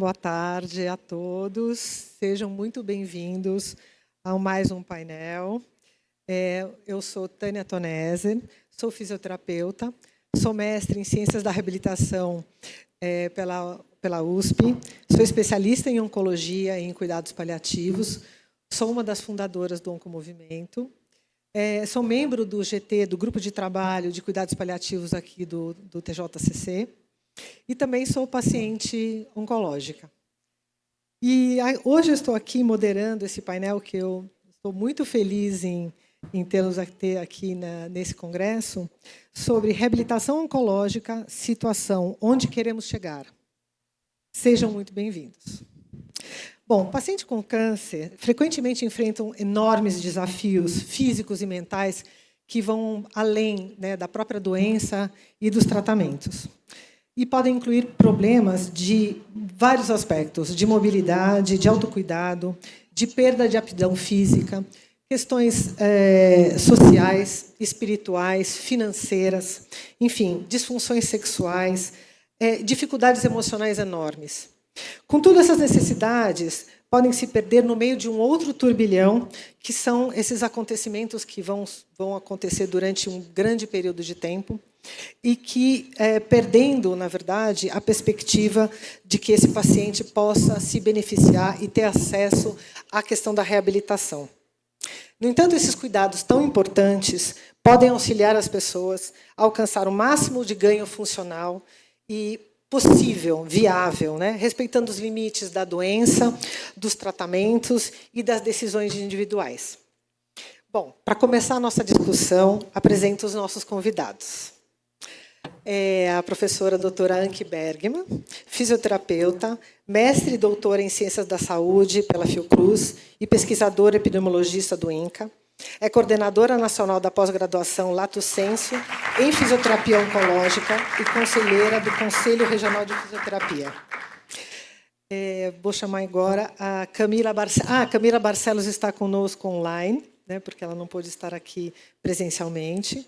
boa tarde a todos. Sejam muito bem-vindos a mais um painel. Eu sou Tânia Tonese, sou fisioterapeuta, sou mestre em Ciências da Reabilitação pela USP, sou especialista em Oncologia e em Cuidados Paliativos, sou uma das fundadoras do Oncomovimento, sou membro do GT, do Grupo de Trabalho de Cuidados Paliativos aqui do TJCC, e também sou paciente oncológica. E hoje eu estou aqui moderando esse painel que eu estou muito feliz em tê-los aqui nesse congresso, sobre reabilitação oncológica, situação onde queremos chegar. Sejam muito bem-vindos. Bom, pacientes com câncer frequentemente enfrentam enormes desafios físicos e mentais que vão além, da própria doença e dos tratamentos. E podem incluir problemas de vários aspectos, de mobilidade, de autocuidado, de perda de aptidão física, questões sociais, espirituais, financeiras, enfim, disfunções sexuais, dificuldades emocionais enormes. Contudo, essas necessidades podem se perder no meio de um outro turbilhão, que são esses acontecimentos que vão acontecer durante um grande período de tempo, e que, perdendo, na verdade, a perspectiva de que esse paciente possa se beneficiar e ter acesso à questão da reabilitação. No entanto, esses cuidados tão importantes podem auxiliar as pessoas a alcançar o máximo de ganho funcional e possível, viável, respeitando os limites da doença, dos tratamentos e das decisões individuais. Bom, para começar a nossa discussão, apresento os nossos convidados. A professora doutora Anke Bergman, fisioterapeuta, mestre e doutora em Ciências da Saúde pela Fiocruz e pesquisadora epidemiologista do INCA. É coordenadora nacional da pós-graduação Lato Sensu em Fisioterapia Oncológica e conselheira do Conselho Regional de Fisioterapia. Vou chamar agora a Camila Barcelos. Camila Barcelos está conosco online, porque ela não pôde estar aqui presencialmente.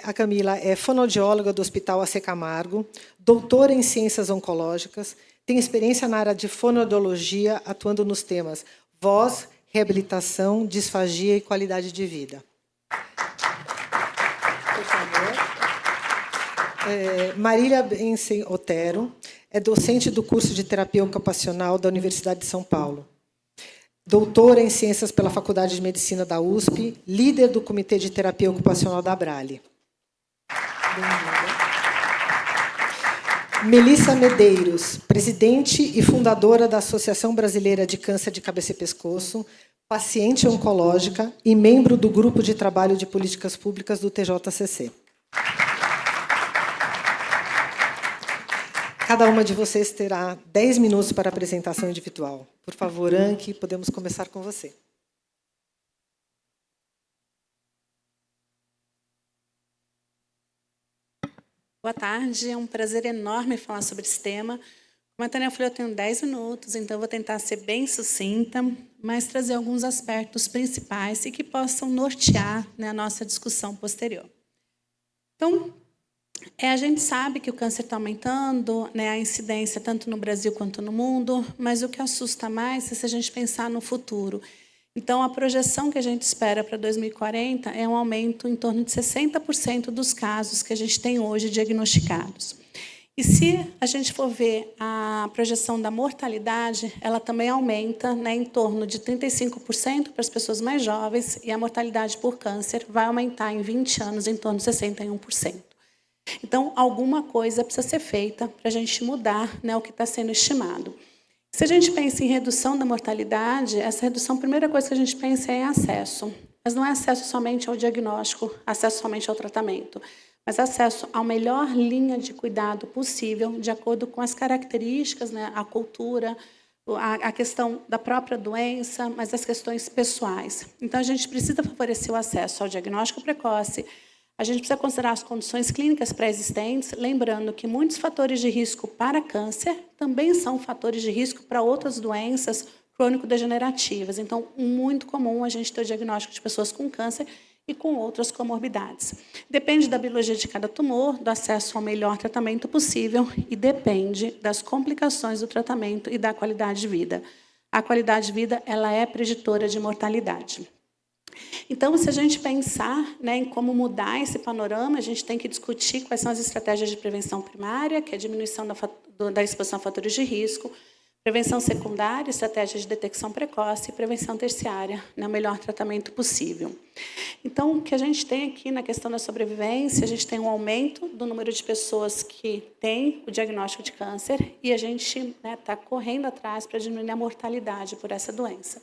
A Camila é fonoaudióloga do Hospital AC Camargo, doutora em Ciências Oncológicas, tem experiência na área de fonoaudiologia, atuando nos temas voz, reabilitação, disfagia e qualidade de vida. Por favor. Marília Bensen Otero é docente do curso de terapia ocupacional da Universidade de São Paulo. Doutora em Ciências pela Faculdade de Medicina da USP, líder do Comitê de Terapia Ocupacional da Abrale. Melissa Medeiros, presidente e fundadora da Associação Brasileira de Câncer de Cabeça e Pescoço, paciente oncológica e membro do Grupo de Trabalho de Políticas Públicas do TJCC. Cada uma de vocês terá 10 minutos para a apresentação individual. Por favor, Anke, podemos começar com você. Boa tarde, é um prazer enorme falar sobre esse tema. Como a Tânia falou, eu tenho 10 minutos, então eu vou tentar ser bem sucinta, mas trazer alguns aspectos principais e que possam nortear a nossa discussão posterior. Então, a gente sabe que o câncer está aumentando, a incidência tanto no Brasil quanto no mundo, mas o que assusta mais é se a gente pensar no futuro. Então, a projeção que a gente espera para 2040 é um aumento em torno de 60% dos casos que a gente tem hoje diagnosticados. E se a gente for ver a projeção da mortalidade, ela também aumenta em torno de 35% para as pessoas mais jovens, e a mortalidade por câncer vai aumentar em 20 anos em torno de 61%. Então, alguma coisa precisa ser feita para a gente mudar o que está sendo estimado. Se a gente pensa em redução da mortalidade, essa redução, a primeira coisa que a gente pensa é em acesso. Mas não é acesso somente ao diagnóstico, acesso somente ao tratamento, mas acesso à melhor linha de cuidado possível, de acordo com as características, a cultura, a questão da própria doença, mas as questões pessoais. Então, a gente precisa favorecer o acesso ao diagnóstico precoce. A gente precisa considerar as condições clínicas pré-existentes, lembrando que muitos fatores de risco para câncer também são fatores de risco para outras doenças crônico-degenerativas. Então, muito comum a gente ter o diagnóstico de pessoas com câncer e com outras comorbidades. Depende da biologia de cada tumor, do acesso ao melhor tratamento possível e depende das complicações do tratamento e da qualidade de vida. A qualidade de vida ela é preditora de mortalidade. Então, se a gente pensar, né, em como mudar esse panorama, a gente tem que discutir quais são as estratégias de prevenção primária, que é a diminuição da exposição a fatores de risco, prevenção secundária, estratégia de detecção precoce e prevenção terciária, né, o melhor tratamento possível. Então, o que a gente tem aqui na questão da sobrevivência, a gente tem um aumento do número de pessoas que têm o diagnóstico de câncer e a gente está correndo atrás para diminuir a mortalidade por essa doença.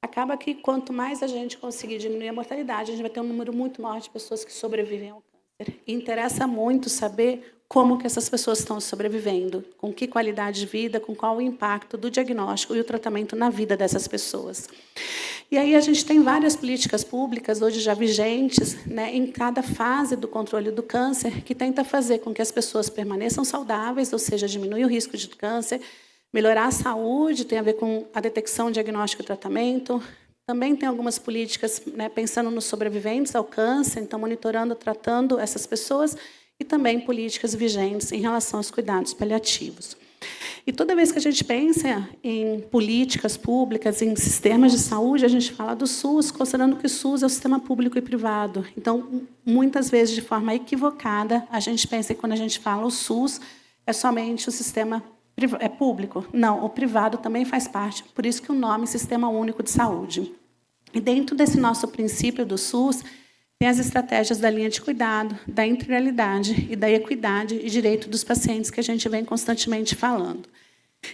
Acaba que, quanto mais a gente conseguir diminuir a mortalidade, a gente vai ter um número muito maior de pessoas que sobrevivem ao câncer. E interessa muito saber como que essas pessoas estão sobrevivendo, com que qualidade de vida, com qual o impacto do diagnóstico e o tratamento na vida dessas pessoas. E aí a gente tem várias políticas públicas, hoje já vigentes, né, em cada fase do controle do câncer, que tenta fazer com que as pessoas permaneçam saudáveis, ou seja, diminuir o risco de câncer, melhorar a saúde, tem a ver com a detecção, diagnóstico e tratamento. Também tem algumas políticas, né, pensando nos sobreviventes ao câncer, então monitorando, tratando essas pessoas, e também políticas vigentes em relação aos cuidados paliativos. E toda vez que a gente pensa em políticas públicas, em sistemas de saúde, a gente fala do SUS, considerando que o SUS é o sistema público e privado. Então, muitas vezes, de forma equivocada, a gente pensa que quando a gente fala o SUS, é somente o sistema público. Não, o privado também faz parte, por isso que o nome é Sistema Único de Saúde. E dentro desse nosso princípio do SUS, tem as estratégias da linha de cuidado, da integralidade e da equidade e direito dos pacientes que a gente vem constantemente falando.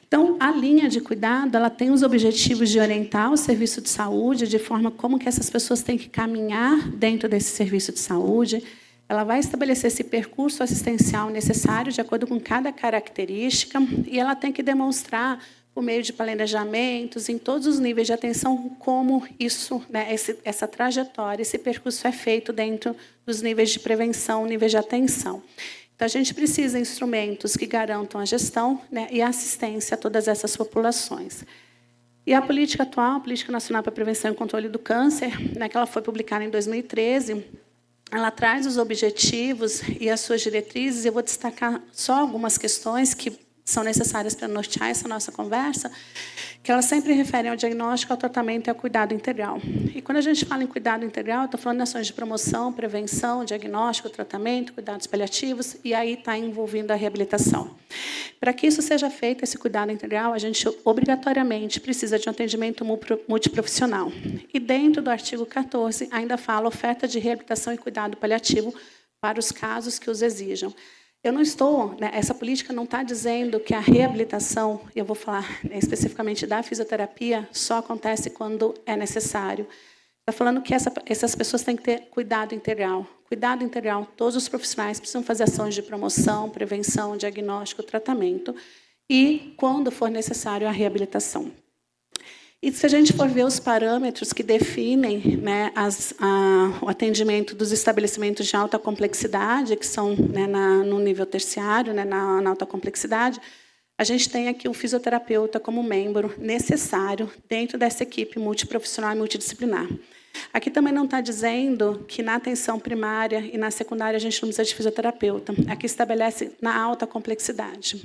Então, a linha de cuidado ela tem os objetivos de orientar o serviço de saúde, de forma como que essas pessoas têm que caminhar dentro desse serviço de saúde. Ela vai estabelecer esse percurso assistencial necessário de acordo com cada característica e ela tem que demonstrar, por meio de planejamentos, em todos os níveis de atenção, como isso, né, essa trajetória, esse percurso é feito dentro dos níveis de prevenção, níveis de atenção. Então, a gente precisa de instrumentos que garantam a gestão, né, e a assistência a todas essas populações. E a política atual, a Política Nacional para a Prevenção e Controle do Câncer, né, que ela foi publicada em 2013, ela traz os objetivos e as suas diretrizes. Eu vou destacar só algumas questões que são necessárias para nortear essa nossa conversa, que elas sempre referem ao diagnóstico, ao tratamento e ao cuidado integral. E quando a gente fala em cuidado integral, eu estou falando de ações de promoção, prevenção, diagnóstico, tratamento, cuidados paliativos, e aí está envolvendo a reabilitação. Para que isso seja feito, esse cuidado integral, a gente obrigatoriamente precisa de um atendimento multiprofissional. E dentro do artigo 14, ainda fala oferta de reabilitação e cuidado paliativo para os casos que os exijam. Eu não estou, né, essa política não está dizendo que a reabilitação, eu vou falar, né, especificamente da fisioterapia, só acontece quando é necessário. Está falando que essas pessoas têm que ter cuidado integral. Cuidado integral, todos os profissionais precisam fazer ações de promoção, prevenção, diagnóstico, tratamento e, quando for necessário, a reabilitação. E se a gente for ver os parâmetros que definem, né, o atendimento dos estabelecimentos de alta complexidade, que são, né, no nível terciário, né, na alta complexidade, a gente tem aqui o fisioterapeuta como membro necessário dentro dessa equipe multiprofissional e multidisciplinar. Aqui também não está dizendo que na atenção primária e na secundária a gente não precisa de fisioterapeuta. Aqui estabelece na alta complexidade.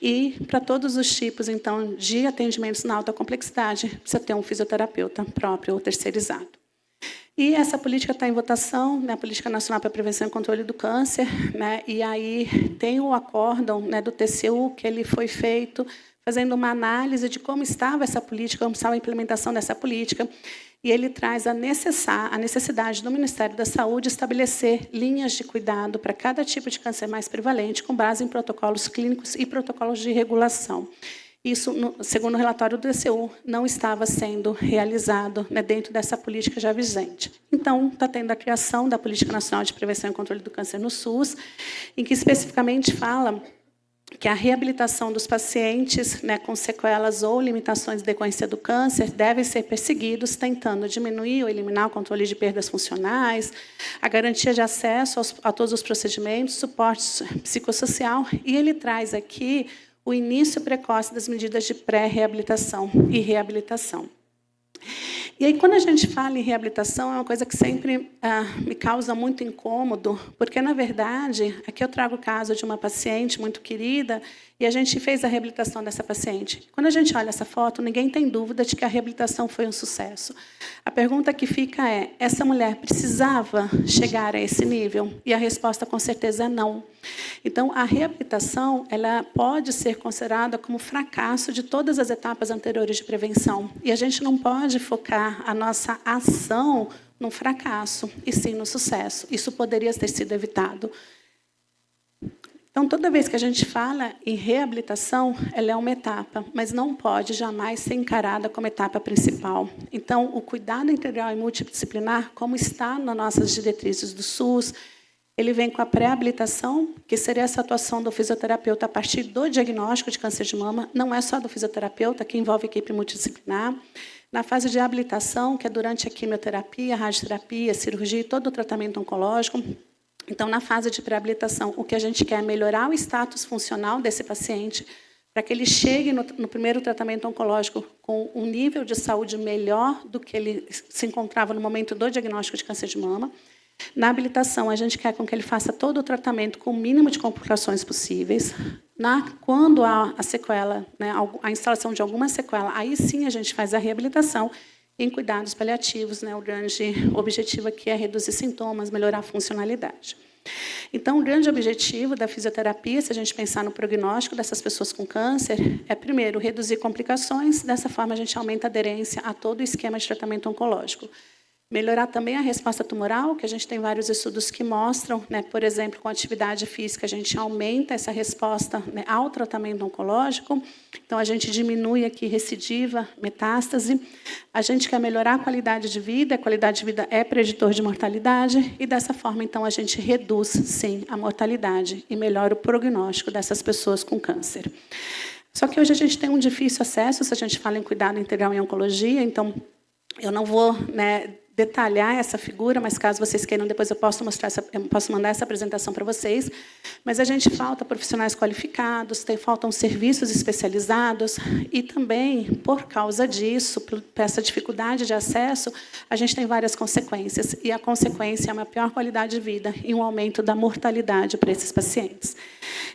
E, para todos os tipos, então, de atendimentos na alta complexidade, precisa ter um fisioterapeuta próprio ou terceirizado. E essa política está em votação, né, a Política Nacional para a Prevenção e Controle do Câncer, né, e aí tem o acórdão, né, do TCU, que ele foi feito fazendo uma análise de como estava essa política, como estava a implementação dessa política, e ele traz a necessidade do Ministério da Saúde estabelecer linhas de cuidado para cada tipo de câncer mais prevalente, com base em protocolos clínicos e protocolos de regulação. Isso, segundo o relatório do TCU, não estava sendo realizado, né, dentro dessa política já vigente. Então, está tendo a criação da Política Nacional de Prevenção e Controle do Câncer no SUS, em que especificamente fala que a reabilitação dos pacientes, né, com sequelas ou limitações de decorrência do câncer devem ser perseguidos, tentando diminuir ou eliminar o controle de perdas funcionais, a garantia de acesso a todos os procedimentos, suporte psicossocial, e ele traz aqui o início precoce das medidas de pré-reabilitação e reabilitação. E aí, quando a gente fala em reabilitação, é uma coisa que sempre me causa muito incômodo, porque, na verdade, aqui eu trago o caso de uma paciente muito querida, e a gente fez a reabilitação dessa paciente. Quando a gente olha essa foto, ninguém tem dúvida de que a reabilitação foi um sucesso. A pergunta que fica é, essa mulher precisava chegar a esse nível? E a resposta, com certeza, é não. Então, a reabilitação ela pode ser considerada como fracasso de todas as etapas anteriores de prevenção. E a gente não pode focar a nossa ação no fracasso, e sim no sucesso. Isso poderia ter sido evitado. Então, toda vez que a gente fala em reabilitação, ela é uma etapa, mas não pode jamais ser encarada como etapa principal. Então, o cuidado integral e multidisciplinar, como está nas nossas diretrizes do SUS, ele vem com a pré-habilitação, que seria essa atuação do fisioterapeuta a partir do diagnóstico de câncer de mama, não é só do fisioterapeuta, que envolve equipe multidisciplinar. Na fase de habilitação, que é durante a quimioterapia, a radioterapia, a cirurgia e todo o tratamento oncológico. Então, na fase de pré-habilitação, o que a gente quer é melhorar o status funcional desse paciente, para que ele chegue no primeiro tratamento oncológico com um nível de saúde melhor do que ele se encontrava no momento do diagnóstico de câncer de mama. Na habilitação, a gente quer com que ele faça todo o tratamento com o mínimo de complicações possíveis. Quando há a sequela, né, a instalação de alguma sequela, aí sim a gente faz a reabilitação em cuidados paliativos, né? O grande objetivo aqui é reduzir sintomas, melhorar a funcionalidade. Então, o grande objetivo da fisioterapia, se a gente pensar no prognóstico dessas pessoas com câncer, é, primeiro, reduzir complicações, dessa forma a gente aumenta a aderência a todo o esquema de tratamento oncológico. Melhorar também a resposta tumoral, que a gente tem vários estudos que mostram, né, por exemplo, com atividade física, a gente aumenta essa resposta, né, ao tratamento oncológico. Então, a gente diminui aqui recidiva, metástase. A gente quer melhorar a qualidade de vida é preditor de mortalidade, e dessa forma, então, a gente reduz, sim, a mortalidade e melhora o prognóstico dessas pessoas com câncer. Só que hoje a gente tem um difícil acesso, se a gente fala em cuidado integral em oncologia, então, eu não vou, né, detalhar essa figura, mas caso vocês queiram, depois eu posso mandar essa apresentação para vocês. Mas a gente falta profissionais qualificados, faltam serviços especializados, e também, por causa disso, por essa dificuldade de acesso, a gente tem várias consequências, e a consequência é uma pior qualidade de vida e um aumento da mortalidade para esses pacientes.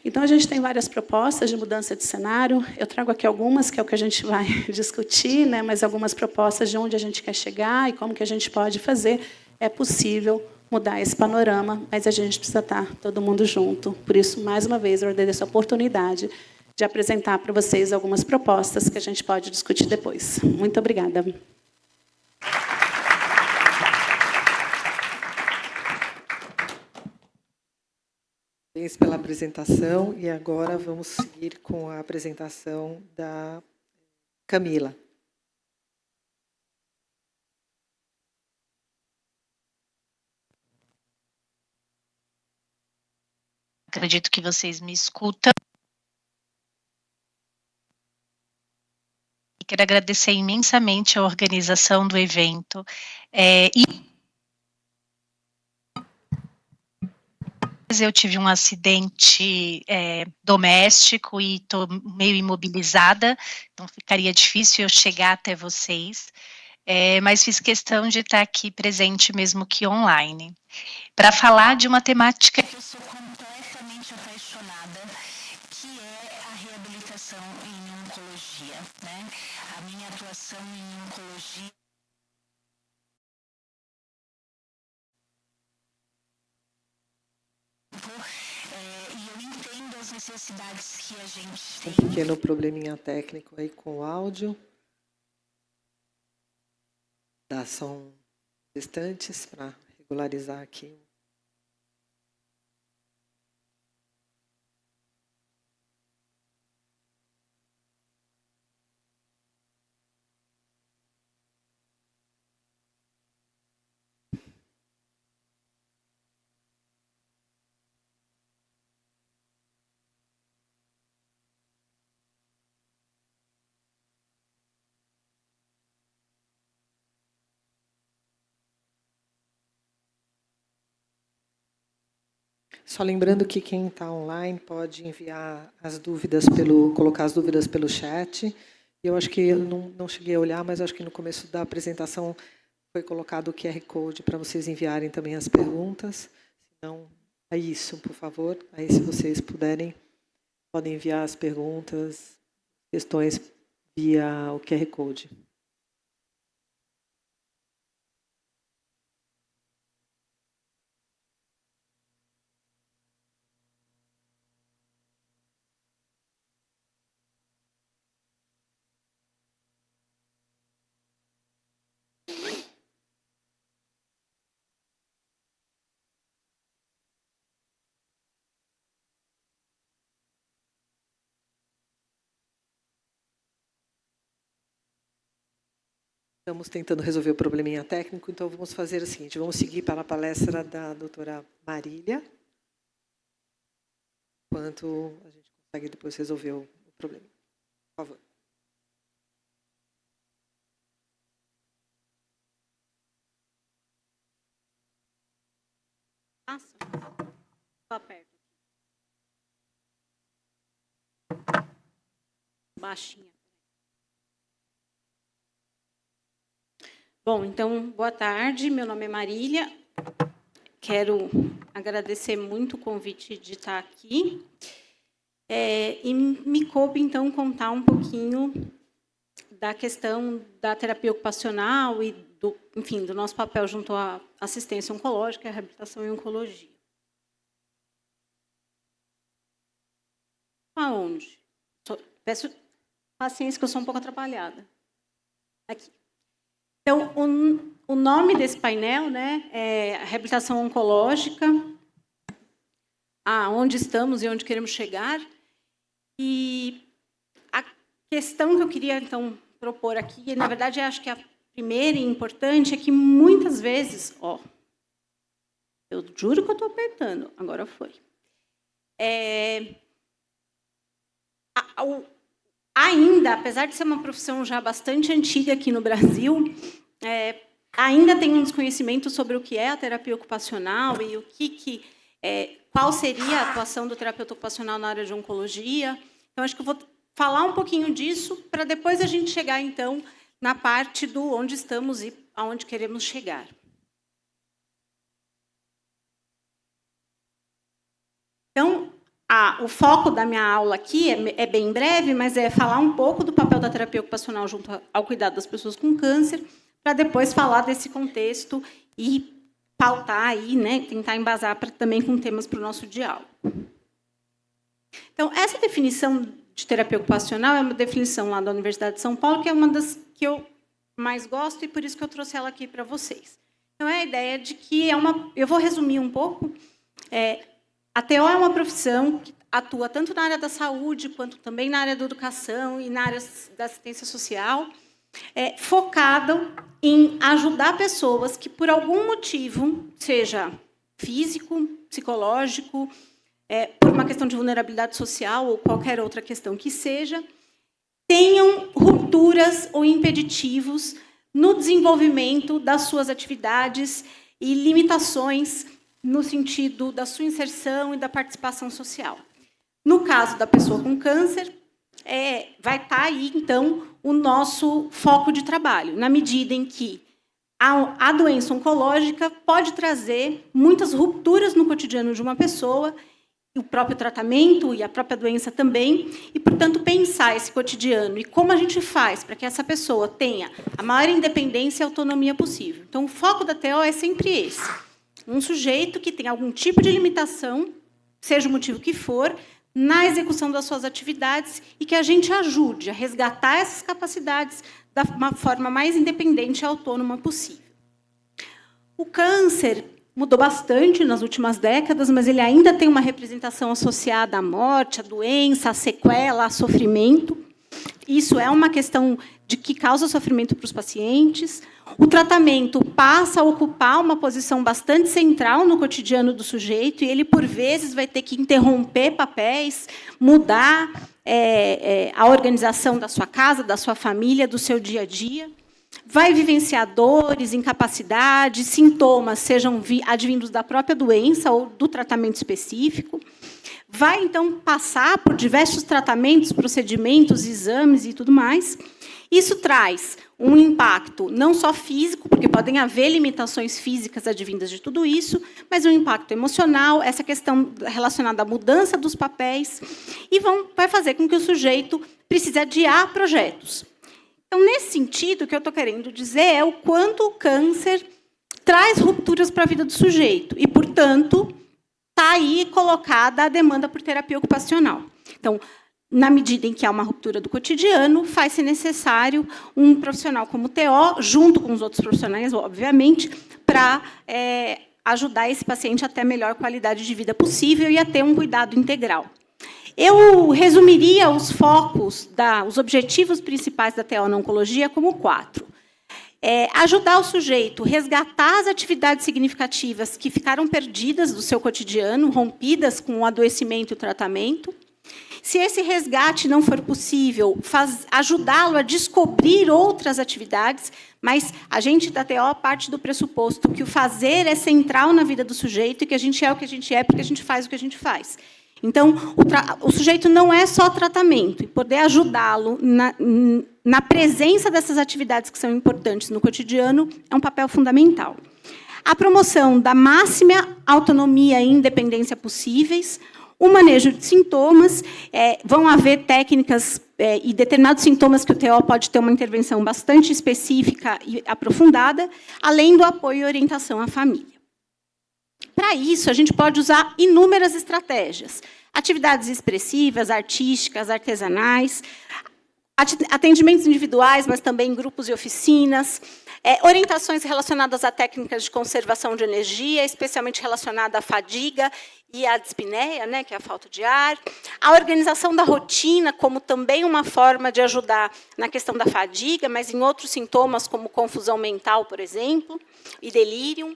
Então, a gente tem várias propostas de mudança de cenário. Eu trago aqui algumas, que é o que a gente vai discutir, né, mas algumas propostas de onde a gente quer chegar e como que a gente pode fazer. É possível mudar esse panorama, mas a gente precisa estar todo mundo junto. Por isso, mais uma vez, eu agradeço a oportunidade de apresentar para vocês algumas propostas que a gente pode discutir depois. Muito obrigada. Parabéns pela apresentação, e agora vamos seguir com a apresentação da Camila. Acredito que vocês me escutam. E quero agradecer imensamente a organização do evento. Eu tive um acidente doméstico e estou meio imobilizada, então ficaria difícil eu chegar até vocês, mas fiz questão de estar aqui presente mesmo que online, para falar de uma temática que eu sou completamente apaixonada, que é a reabilitação em oncologia, né? A minha atuação em oncologia e eu entendo as necessidades que a gente tem. Um pequeno probleminha técnico aí com o áudio. Dá só uns instantes para regularizar aqui. Só lembrando que quem está online pode enviar as dúvidas colocar as dúvidas pelo chat, e Eu acho que eu não cheguei a olhar, mas acho que no começo da apresentação foi colocado o QR Code para vocês enviarem também as perguntas. Então, é isso, por favor. Aí, se vocês puderem, podem enviar as perguntas, questões via o QR Code. Estamos tentando resolver o probleminha técnico, então vamos fazer o seguinte, vamos seguir para a palestra da doutora Marília, enquanto a gente consegue depois resolver o problema. Por favor. Passa. Só aperta. Baixinha. Bom, então, boa tarde. Meu nome é Marília. Quero agradecer muito o convite de estar aqui. E me coube, então, contar um pouquinho da questão da terapia ocupacional e, enfim, do nosso papel junto à assistência oncológica, à reabilitação em oncologia. Aonde? Peço paciência, que eu sou um pouco atrapalhada. Aqui. Então, o nome desse painel, né, é a reabilitação oncológica, onde estamos e onde queremos chegar. E a questão que eu queria, então, propor aqui, na verdade, acho que a primeira e importante é que, muitas vezes, eu juro que eu estou apertando, agora foi. Ainda, apesar de ser uma profissão já bastante antiga aqui no Brasil, ainda tem um desconhecimento sobre o que é a terapia ocupacional e qual seria a atuação do terapeuta ocupacional na área de oncologia. Então, acho que eu vou falar um pouquinho disso para depois a gente chegar, então, na parte do onde estamos e aonde queremos chegar. Então, o foco da minha aula aqui é bem breve, mas é falar um pouco do papel da terapia ocupacional junto ao cuidado das pessoas com câncer, para depois falar desse contexto e pautar aí, né, tentar embasar também com temas para o nosso diálogo. Então, essa definição de terapia ocupacional é uma definição lá da Universidade de São Paulo, que é uma das que eu mais gosto e por isso que eu trouxe ela aqui para vocês. Então, é a ideia de que eu vou resumir um pouco. A TO é uma profissão que atua tanto na área da saúde, quanto também na área da educação e na área da assistência social, focado em ajudar pessoas que, por algum motivo, seja físico, psicológico, por uma questão de vulnerabilidade social ou qualquer outra questão que seja, tenham rupturas ou impeditivos no desenvolvimento das suas atividades e limitações no sentido da sua inserção e da participação social. No caso da pessoa com câncer, vai estar aí, então, o nosso foco de trabalho, na medida em que a doença oncológica pode trazer muitas rupturas no cotidiano de uma pessoa, o próprio tratamento e a própria doença também, e, portanto, pensar esse cotidiano e como a gente faz para que essa pessoa tenha a maior independência e autonomia possível. Então, o foco da TO é sempre esse. Um sujeito que tem algum tipo de limitação, seja o motivo que for, na execução das suas atividades e que a gente ajude a resgatar essas capacidades da forma mais independente e autônoma possível. O câncer mudou bastante nas últimas décadas, mas ele ainda tem uma representação associada à morte, à doença, à sequela, ao sofrimento. Isso é uma questão de que causa sofrimento para os pacientes. O tratamento passa a ocupar uma posição bastante central no cotidiano do sujeito e ele, por vezes, vai ter que interromper papéis, mudar a organização da sua casa, da sua família, do seu dia a dia. Vai vivenciar dores, incapacidades, sintomas, sejam advindos da própria doença ou do tratamento específico. vai, então, passar por diversos tratamentos, procedimentos, exames e tudo mais. Isso traz um impacto não só físico, porque podem haver limitações físicas advindas de tudo isso, mas um impacto emocional, essa questão relacionada à mudança dos papéis, e vai fazer com que o sujeito precise adiar projetos. Então, nesse sentido, o que eu estou querendo dizer é o quanto o câncer traz rupturas para a vida do sujeito, e, portanto, está aí colocada a demanda por terapia ocupacional. Então, na medida em que há uma ruptura do cotidiano, faz-se necessário um profissional como o TO, junto com os outros profissionais, obviamente, para ajudar esse paciente a ter a melhor qualidade de vida possível e a ter um cuidado integral. Eu resumiria os focos, os objetivos principais da TO na oncologia como 4. Ajudar o sujeito a resgatar as atividades significativas que ficaram perdidas do seu cotidiano, rompidas com o adoecimento e o tratamento. Se esse resgate não for possível, ajudá-lo a descobrir outras atividades, mas a gente da TO parte do pressuposto que o fazer é central na vida do sujeito e que a gente é o que a gente é porque a gente faz o que a gente faz. Então, o sujeito não é só tratamento, e poder ajudá-lo na presença dessas atividades que são importantes no cotidiano é um papel fundamental. A promoção da máxima autonomia e independência possíveis, o manejo de sintomas, vão haver técnicas e determinados sintomas que o TO pode ter uma intervenção bastante específica e aprofundada, além do apoio e orientação à família. Para isso, a gente pode usar inúmeras estratégias. Atividades expressivas, artísticas, artesanais, atendimentos individuais, mas também grupos e oficinas, orientações relacionadas a técnicas de conservação de energia, especialmente relacionada à fadiga e à dispneia, né, que é a falta de ar, a organização da rotina como também uma forma de ajudar na questão da fadiga, mas em outros sintomas como confusão mental, por exemplo, e delírio.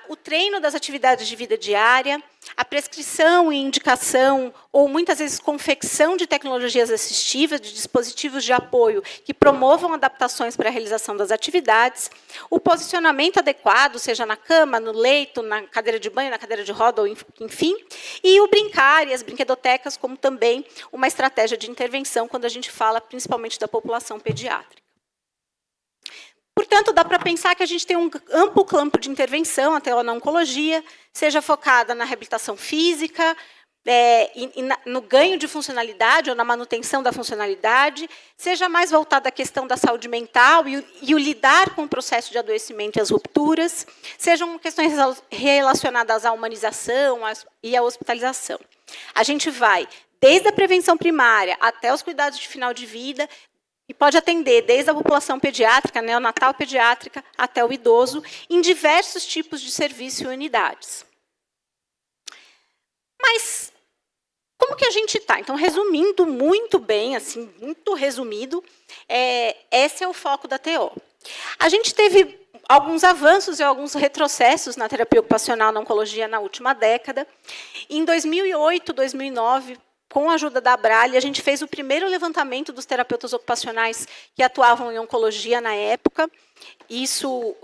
O treino das atividades de vida diária, a prescrição e indicação, ou muitas vezes confecção de tecnologias assistivas, de dispositivos de apoio que promovam adaptações para a realização das atividades, o posicionamento adequado, seja na cama, no leito, na cadeira de banho, na cadeira de roda, enfim, e o brincar e as brinquedotecas como também uma estratégia de intervenção quando a gente fala principalmente da população pediátrica. Portanto, dá para pensar que a gente tem um amplo campo de intervenção, até na oncologia, seja focada na reabilitação física, no ganho de funcionalidade ou na manutenção da funcionalidade, seja mais voltada à questão da saúde mental e o lidar com o processo de adoecimento e as rupturas, sejam questões relacionadas à humanização e à hospitalização. A gente vai desde a prevenção primária até os cuidados de final de vida, e pode atender desde a população pediátrica, neonatal pediátrica, até o idoso, em diversos tipos de serviço e unidades. Mas como que a gente está? Então, resumindo muito bem, assim, muito resumido, esse é o foco da TO. A gente teve alguns avanços e alguns retrocessos na terapia ocupacional na oncologia na última década. Em 2008, 2009, com a ajuda da Abrale, a gente fez o primeiro levantamento dos terapeutas ocupacionais que atuavam em oncologia na época. Isso,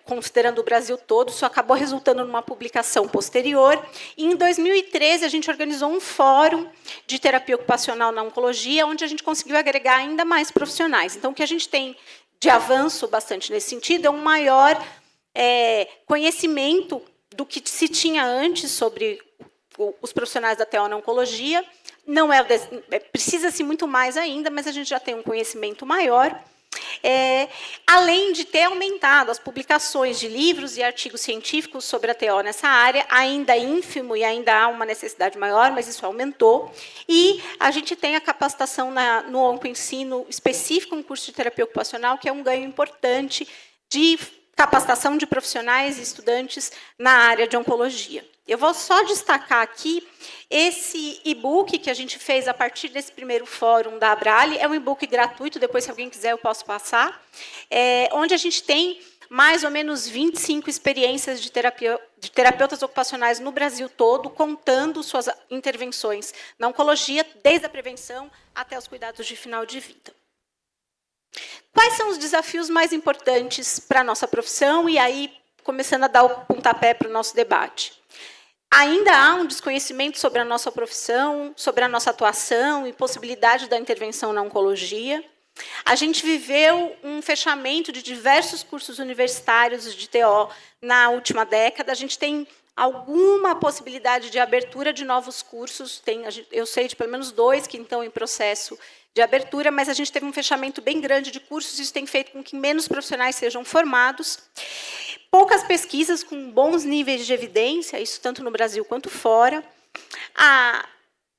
considerando o Brasil todo, isso acabou resultando numa publicação posterior. E, em 2013, a gente organizou um fórum de terapia ocupacional na oncologia, onde a gente conseguiu agregar ainda mais profissionais. Então, o que a gente tem de avanço bastante nesse sentido é um maior conhecimento do que se tinha antes sobre os profissionais da TO na oncologia. Não precisa-se muito mais ainda, mas a gente já tem um conhecimento maior. Além de ter aumentado as publicações de livros e artigos científicos sobre a TO nessa área, ainda ínfimo e ainda há uma necessidade maior, mas isso aumentou. E a gente tem a capacitação no oncoensino específico, um curso de terapia ocupacional, que é um ganho importante de capacitação de profissionais e estudantes na área de oncologia. Eu vou só destacar aqui esse e-book que a gente fez a partir desse primeiro fórum da Abrale. É um e-book gratuito, depois, se alguém quiser, eu posso passar, onde a gente tem mais ou menos 25 experiências de terapeutas ocupacionais no Brasil todo, contando suas intervenções na oncologia, desde a prevenção até os cuidados de final de vida. Quais são os desafios mais importantes para a nossa profissão? E aí, começando a dar o pontapé para o nosso debate. Ainda há um desconhecimento sobre a nossa profissão, sobre a nossa atuação e possibilidade da intervenção na oncologia. A gente viveu um fechamento de diversos cursos universitários de TO na última década. A gente tem alguma possibilidade de abertura de novos cursos. Eu sei de pelo menos 2 que estão em processo de abertura, mas a gente teve um fechamento bem grande de cursos. Isso tem feito com que menos profissionais sejam formados. Poucas pesquisas com bons níveis de evidência, isso tanto no Brasil quanto fora. A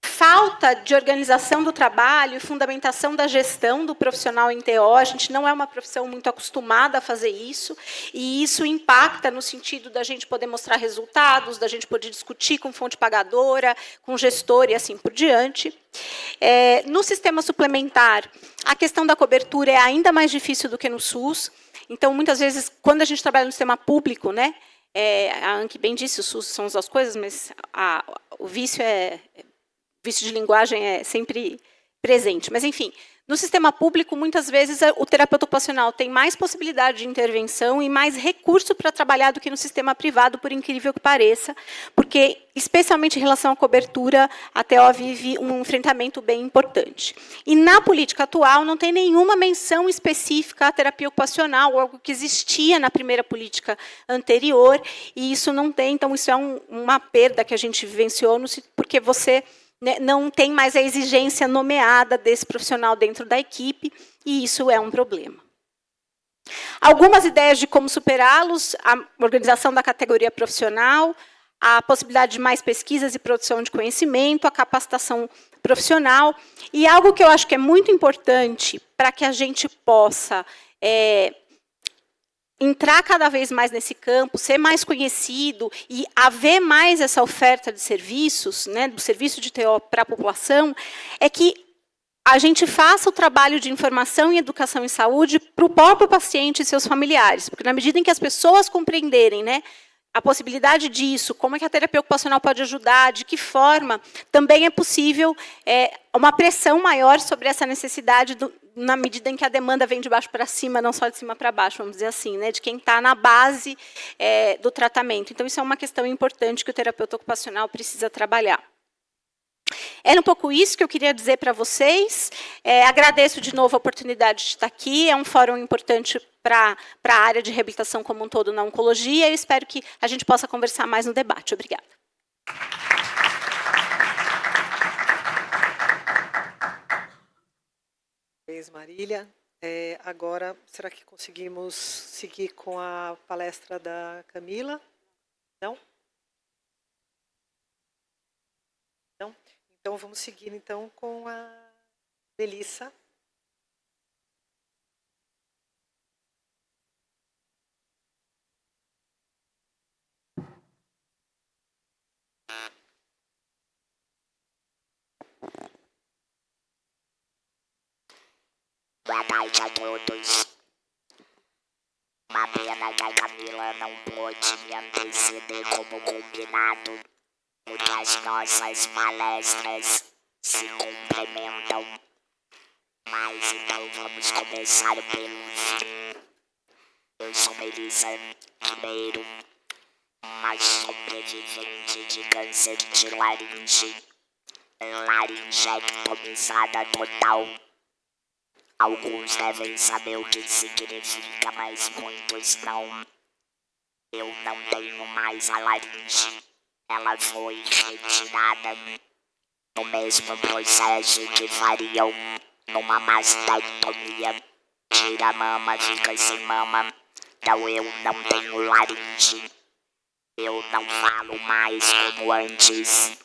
falta de organização do trabalho e fundamentação da gestão do profissional em TO. A gente não é uma profissão muito acostumada a fazer isso, e isso impacta no sentido da gente poder mostrar resultados, da gente poder discutir com fonte pagadora, com gestor e assim por diante. No sistema suplementar, a questão da cobertura é ainda mais difícil do que no SUS. Então, muitas vezes, quando a gente trabalha no sistema público, né, a Anki bem disse, o SUS são as duas coisas, mas o vício de linguagem é sempre presente. Mas, enfim, no sistema público, muitas vezes, o terapeuta ocupacional tem mais possibilidade de intervenção e mais recurso para trabalhar do que no sistema privado, por incrível que pareça, porque, especialmente em relação à cobertura, a TO vive um enfrentamento bem importante. E, na política atual, não tem nenhuma menção específica à terapia ocupacional, algo que existia na primeira política anterior, e isso não tem. Então, isso é uma perda que a gente vivenciou, porque você não tem mais a exigência nomeada desse profissional dentro da equipe, e isso é um problema. Algumas ideias de como superá-los: a organização da categoria profissional, a possibilidade de mais pesquisas e produção de conhecimento, a capacitação profissional, e algo que eu acho que é muito importante para que a gente possa entrar cada vez mais nesse campo, ser mais conhecido e haver mais essa oferta de serviços, né, do serviço de TO para a população, é que a gente faça o trabalho de informação e educação em saúde para o próprio paciente e seus familiares. Porque, na medida em que as pessoas compreenderem, né, a possibilidade disso, como é que a terapia ocupacional pode ajudar, de que forma, também é possível uma pressão maior sobre essa necessidade, na medida em que a demanda vem de baixo para cima, não só de cima para baixo, vamos dizer assim, né, de quem está na base do tratamento. Então, isso é uma questão importante que o terapeuta ocupacional precisa trabalhar. Era um pouco isso que eu queria dizer para vocês. Agradeço de novo a oportunidade de estar aqui. É um fórum importante para a área de reabilitação como um todo na oncologia. Eu espero que a gente possa conversar mais no debate. Obrigada. Marília. Agora, será que conseguimos seguir com a palestra da Camila? Não? Não? Então, vamos seguir então com a Melissa. Boa noite a todos. Uma pena que a Camila não pôde me anteceder como combinado, porque as nossas palestras se complementam. Mas então vamos começar pelo fim. Eu sou Melissa Ribeiro, uma sobrevivente de câncer de laringe, laringectomizada total. Alguns devem saber o que significa, mas muitos não. Eu não tenho mais a laringe. Ela foi retirada no mesmo processo que fariam numa mastectomia. Tira a mama, fica sem mama. Então eu não tenho laringe. Eu não falo mais como antes.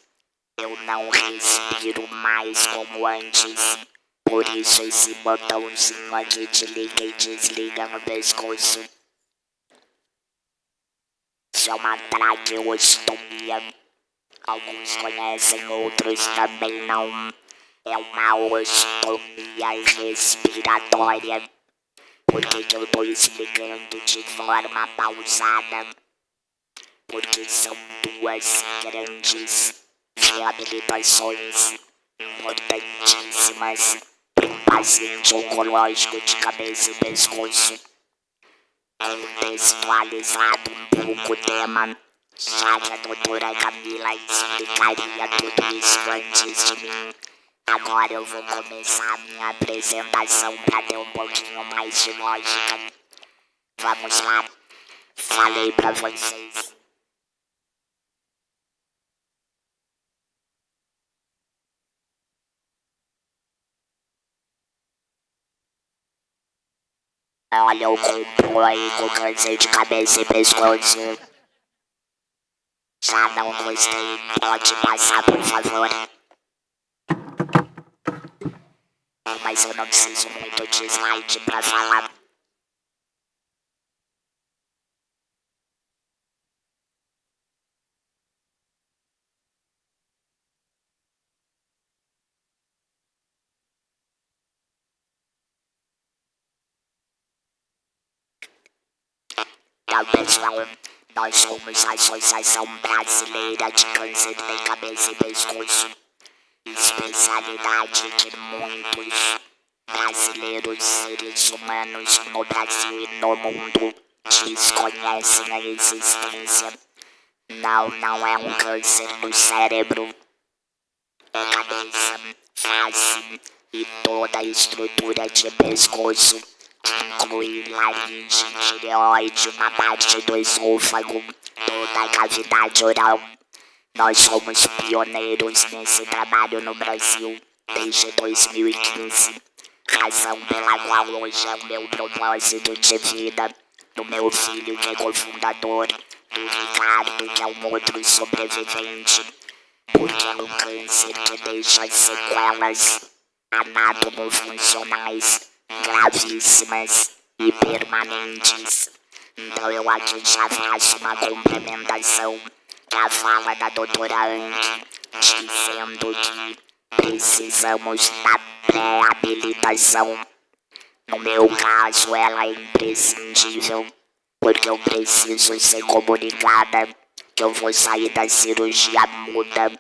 Eu não respiro mais como antes. Por isso esse botãozinho aqui de liga e desliga no pescoço. Isso é uma traqueostomia. Alguns conhecem, outros também não. É uma ostomia respiratória. Por que eu estou explicando de forma pausada? Porque são duas grandes reabilitações importantíssimas para um paciente oncológico de cabeça e pescoço. É intelectualizado um pouco o tema, Já que a doutora Camila explicaria tudo isso antes de mim, agora eu vou começar a minha apresentação para ter um pouquinho mais de lógica. Vamos lá, falei para vocês. Olha, eu compro aí com câncer de cabeça e pescoço. Já não gostei, pode passar por favor. Mas eu não preciso muito de slide pra falar. Então, pessoal, nós somos a Associação Brasileira de Câncer de Cabeça e Pescoço. Especialidade que muitos brasileiros, seres humanos no Brasil e no mundo desconhecem a existência. Não é um câncer do cérebro. É cabeça, face e toda a estrutura de pescoço, que inclui laringe, tireoide, uma parte do esôfago, toda a cavidade oral. Nós somos pioneiros nesse trabalho no Brasil desde 2015, razão pela qual hoje é o meu propósito de vida, do meu filho que é cofundador, do Ricardo que é um outro sobrevivente, porque é um câncer que deixa sequelas anatomofuncionais gravíssimas e permanentes. Então eu aqui já faço uma complementação da fala da doutora Anne, dizendo que precisamos da pré-habilitação. No meu caso, ela é imprescindível, porque eu preciso ser comunicada que eu vou sair da cirurgia muda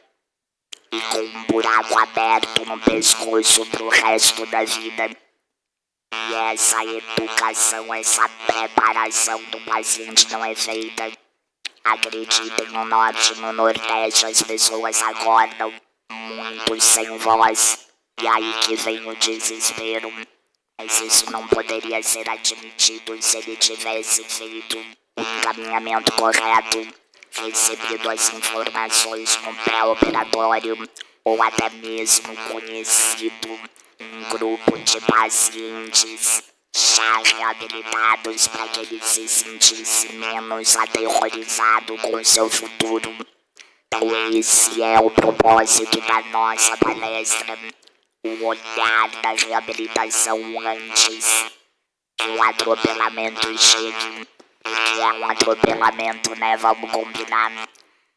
e com um buraco aberto no pescoço pro resto da vida. E essa educação, essa preparação do paciente não é feita. Acreditem, no norte e no nordeste as pessoas acordam muito sem voz. E aí que vem o desespero. Mas isso não poderia ser admitido se ele tivesse feito o encaminhamento correto, recebido as informações no pré-operatório, ou até mesmo conhecido um grupo de pacientes já reabilitados para que ele se sentisse menos aterrorizado com seu futuro. Então esse é o propósito da nossa palestra, o olhar da reabilitação antes que o atropelamento chegue, porque é um atropelamento, né? Vamos combinar.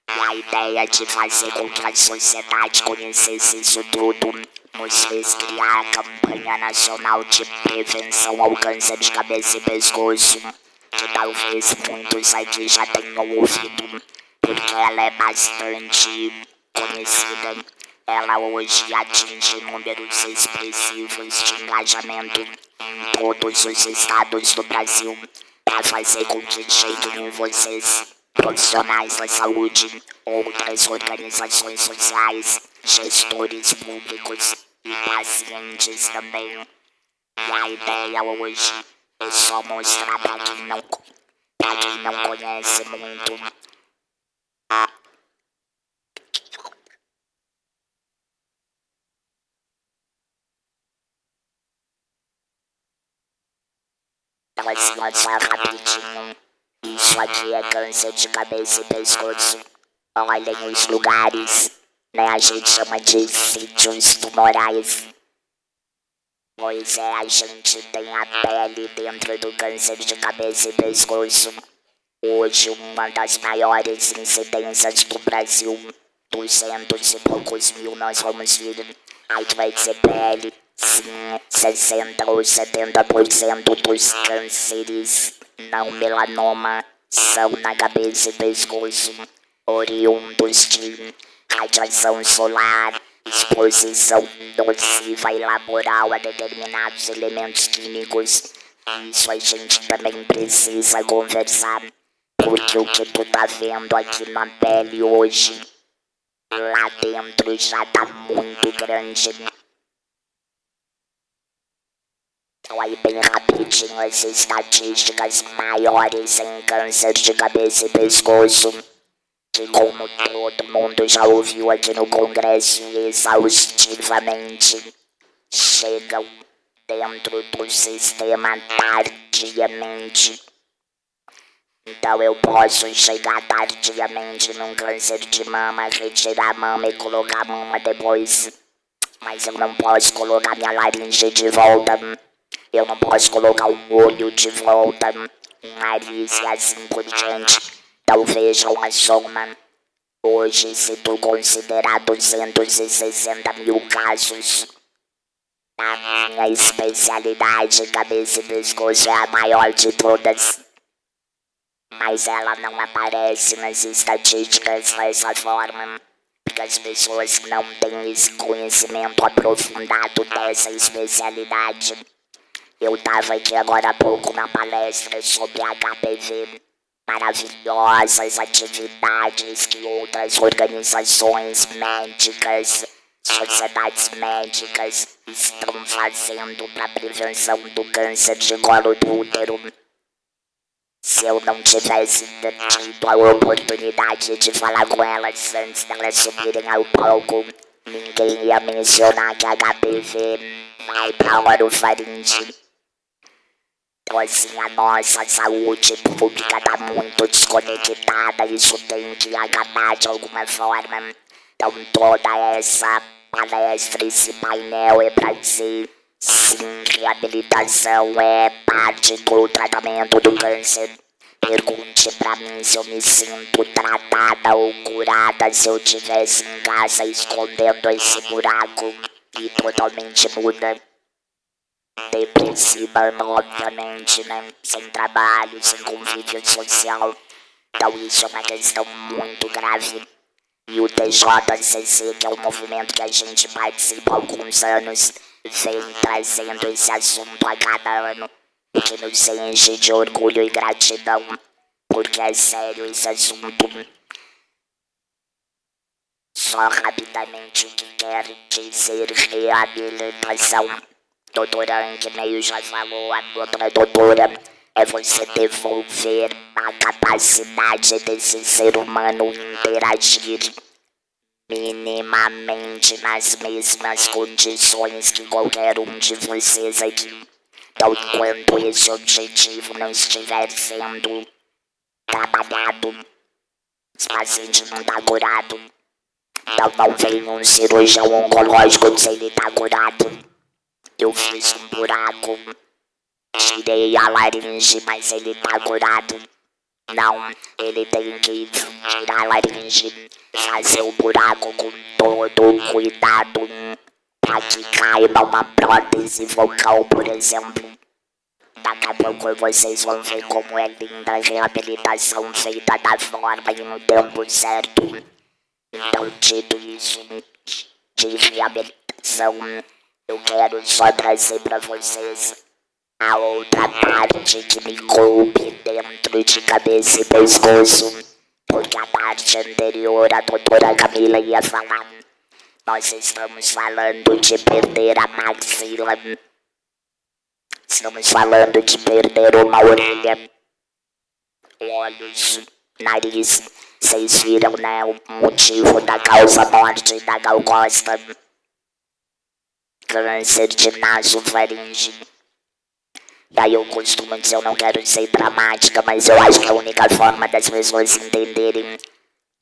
E a ideia de fazer com que a sociedade conhecesse isso tudo nos fez criar a campanha nacional de prevenção ao câncer de cabeça e pescoço, que talvez muitos aqui já tenham ouvido, porque ela é bastante conhecida. Ela hoje atinge números expressivos de engajamento em todos os estados do Brasil, para fazer com que de jeito nenhum vocês, profissionais da saúde, outras organizações sociais, gestores públicos e pacientes também. E a ideia hoje é só mostrar para quem não conhece muito. Então assim, ó, só rapidinho. Isso aqui é câncer de cabeça e pescoço. Olhem os lugares, né? A gente chama de sítios tumorais. Pois é, a gente tem a pele dentro do câncer de cabeça e pescoço. Hoje, uma das maiores incidências do Brasil, 200 e poucos mil, nós vamos ver. Aí tu vai dizer pele, sim, 60 ou 70% dos cânceres não melanoma são na cabeça e pescoço, oriundos de radiação solar, exposição nociva e laboral a determinados elementos químicos. Isso a gente também precisa conversar. Porque o que tu tá vendo aqui na pele hoje, lá dentro já tá muito grande. Então aí bem rapidinho as estatísticas maiores em câncer de cabeça e pescoço, que como todo mundo já ouviu aqui no Congresso exaustivamente, chegam dentro do sistema tardiamente. Então eu posso chegar tardiamente num câncer de mama, retirar a mama e colocar a mama depois. Mas eu não posso colocar minha laringe de volta. Eu não posso colocar um olho de volta, um nariz e assim por diante. Então vejam a soma. Hoje, se tu considerar 260 mil casos, na minha especialidade, cabeça e pescoço é a maior de todas. Mas ela não aparece nas estatísticas dessa forma, porque as pessoas não têm esse conhecimento aprofundado dessa especialidade. Eu estava aqui agora há pouco na palestra sobre HPV, maravilhosas atividades que outras organizações médicas, sociedades médicas estão fazendo para a prevenção do câncer de colo do útero. Se eu não tivesse tido a oportunidade de falar com elas antes delas subirem ao palco, ninguém ia mencionar que HPV vai para orofaringe. Então assim, a nossa saúde pública está muito desconectada, isso tem que acabar de alguma forma. Então toda essa palestra, esse painel é para dizer, sim, reabilitação é parte do tratamento do câncer. Pergunte pra mim se eu me sinto tratada ou curada se eu estivesse em casa escondendo esse buraco e totalmente muda. Depressiva, obviamente, né? Sem trabalho, sem convívio social. Então isso é uma questão muito grave. E o TJCC, que é um movimento que a gente participa há alguns anos, vem trazendo esse assunto a cada ano, o que nos enche de orgulho e gratidão, porque é sério esse assunto. Só rapidamente o que quer dizer reabilitação. Doutora Anke meio já falou, a outra doutora, é você devolver a capacidade desse ser humano interagir minimamente nas mesmas condições que qualquer um de vocês aqui. Então, enquanto esse objetivo não estiver sendo trabalhado, esse paciente não está curado. Então não vem um cirurgião oncológico dizer ele está curado. Eu fiz um buraco, tirei a laringe, mas ele está curado. Não, ele tem que tirar a laringe, fazer o buraco com todo o cuidado, para que caiba uma prótese vocal, por exemplo. Daqui a pouco vocês vão ver como é linda a reabilitação feita da forma e no tempo certo. Então, dito isso de reabilitação, eu quero só trazer para vocês a outra parte que me coube dentro de cabeça e pescoço, porque a parte anterior a doutora Camila ia falar. Nós estamos falando de perder a maxila, estamos falando de perder uma orelha, olhos, nariz. Vocês viram, né, o motivo da causa morte da Gal Costa? Câncer de nasofaringe. Daí eu costumo dizer, eu não quero ser dramática, mas eu acho que a única forma das pessoas entenderem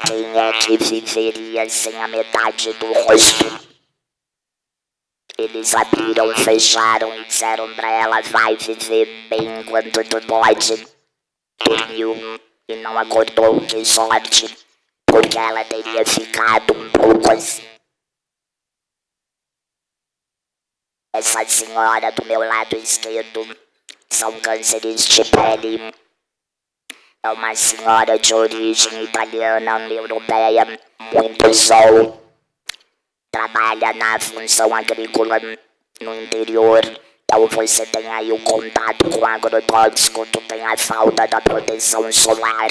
quem é que viveria sem a metade do rosto. Eles abriram, fecharam e disseram pra ela, vai viver bem enquanto tu pode. Dormiu e não acordou, que sorte, porque ela teria ficado um pouco assim. Essa senhora do meu lado esquerdo são cânceres de pele. É uma senhora de origem italiana, europeia, muito sol. Trabalha na função agrícola no interior Então você tem aí o contato com o agrotóxico, tu tem a falta da proteção solar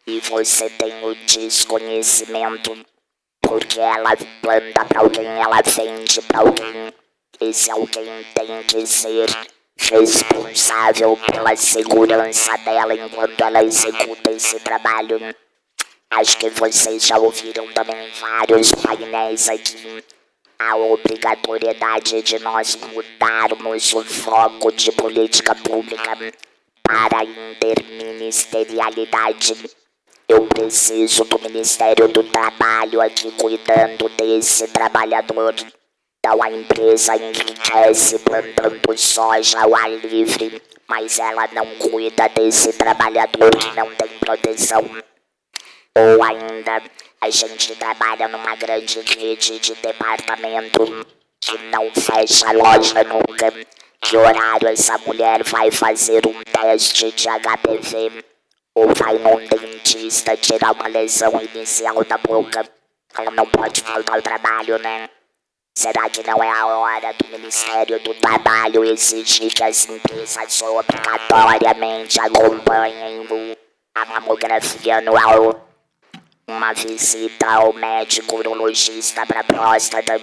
e você tem o desconhecimento, porque ela planta para alguém, ela vende para alguém. Esse alguém tem que ser responsável pela segurança dela enquanto ela executa esse trabalho. Acho que vocês já ouviram também vários painéis aqui. A obrigatoriedade de nós mudarmos o foco de política pública para a interministerialidade. Eu preciso do Ministério do Trabalho aqui cuidando desse trabalhador. Então a empresa enriquece plantando soja ao ar livre, mas ela não cuida desse trabalhador que não tem proteção. Ou ainda, a gente trabalha numa grande rede de departamento que não fecha a loja nunca. Que horário essa mulher vai fazer um teste de HPV? Ou vai num dentista tirar uma lesão inicial da boca? Ela não pode faltar ao trabalho, né? Será que não é a hora do Ministério do Trabalho exigir que as empresas obrigatoriamente acompanhem a mamografia anual? Uma visita ao médico urologista para próstata.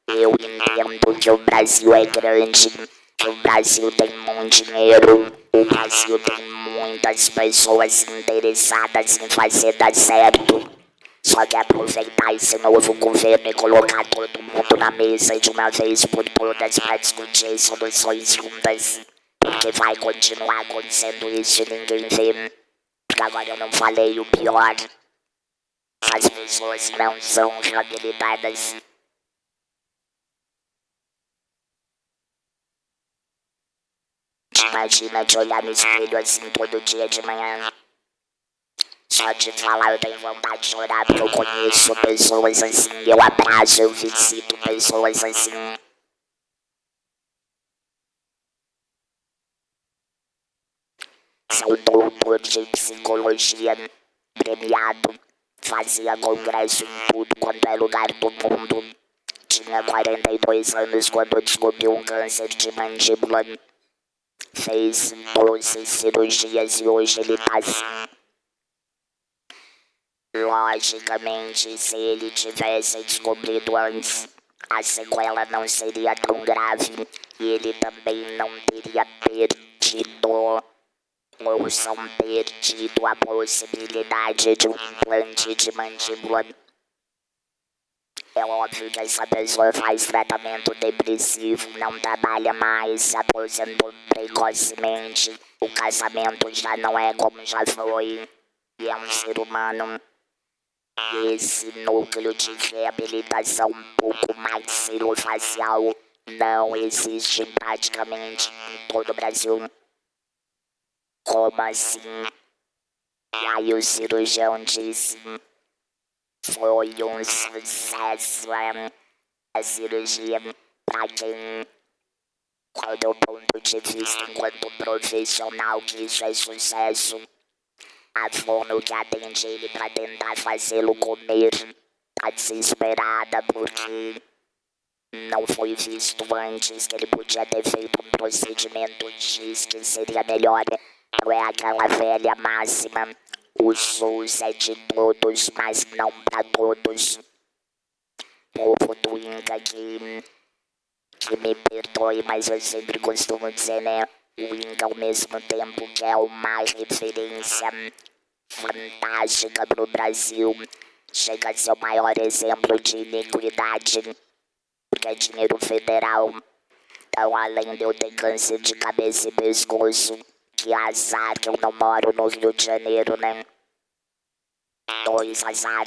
Eu entendo que o Brasil é grande, que o Brasil tem muito dinheiro, o Brasil tem muitas pessoas interessadas em fazer dar certo. Só que aproveitar esse novo governo e colocar todo mundo na mesa de uma vez por todas para discutir soluções juntas. Porque vai continuar acontecendo isso e ninguém vê. Porque agora eu não falei o pior. As pessoas não são reabilitadas. Imagina de olhar no espelho assim todo dia de manhã. Só de falar eu tenho vontade de chorar, porque eu conheço pessoas assim. Eu abraço, eu visito pessoas assim. Sou doutor de psicologia, premiado. Fazia congresso em tudo quanto é lugar do mundo. Tinha 42 anos quando descobriu um câncer de mandíbula. Fez 12 cirurgias e hoje ele tá assim. Logicamente, se ele tivesse descobrido antes, a sequela não seria tão grave e ele também não teria perdido a possibilidade de um implante de mandíbula. É óbvio que essa pessoa faz tratamento depressivo, não trabalha mais, se aposentou precocemente, o casamento já não é como já foi, e é um ser humano. Esse núcleo de reabilitação um pouco maxilofacial não existe praticamente em todo o Brasil. Como assim? E aí o cirurgião disse: foi um sucesso a cirurgia pra quem, quando eu ponto de vista enquanto profissional, que isso é sucesso. A fono que atende ele pra tentar fazê-lo comer tá desesperada porque não foi visto antes que ele podia ter feito um procedimento X que seria melhor. Não é aquela velha máxima: o SUS é de todos, mas não pra todos. Povo do Inca que me perdoe, mas eu sempre costumo dizer, né? O Inca, ao mesmo tempo que é uma referência fantástica pro Brasil, chega a ser o maior exemplo de iniquidade, porque é dinheiro federal. Então, além de eu ter câncer de cabeça e pescoço, que azar que eu não moro no Rio de Janeiro, né? 2 azar.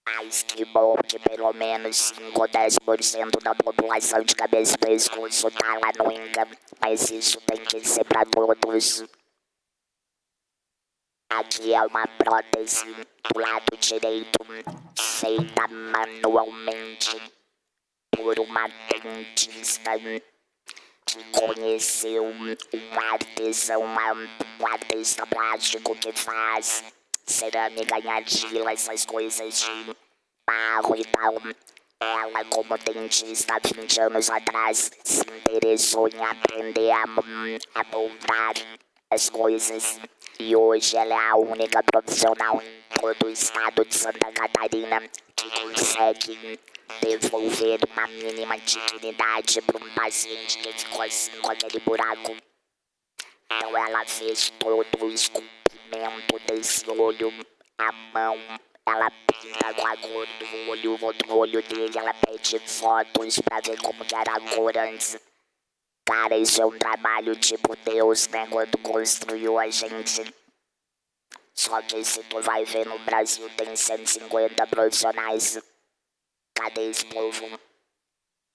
Mas que bom que pelo menos 5 ou 10% da população de cabeça e pescoço tá lá no Inca. Mas isso tem que ser pra todos. Aqui é uma prótese do lado direito, feita manualmente por uma dentista que conheceu um artesão, um artista plástico que faz cerâmica em argila, essas coisas de barro e tal. Ela, como dentista 20 anos atrás, se interessou em aprender a moldar as coisas. E hoje ela é a única profissional em todo o estado de Santa Catarina que consegue devolver uma mínima dignidade para um paciente que ficou assim com aquele buraco. Então ela fez todo o esculpimento desse olho, a mão. Ela pinta com a cor do olho, o outro olho dele, ela pede fotos pra ver como que era a cor antes. Cara, isso é um trabalho tipo Deus, né, quando construiu a gente. Só que se tu vai ver no Brasil tem 150 profissionais. Cadê esse povo?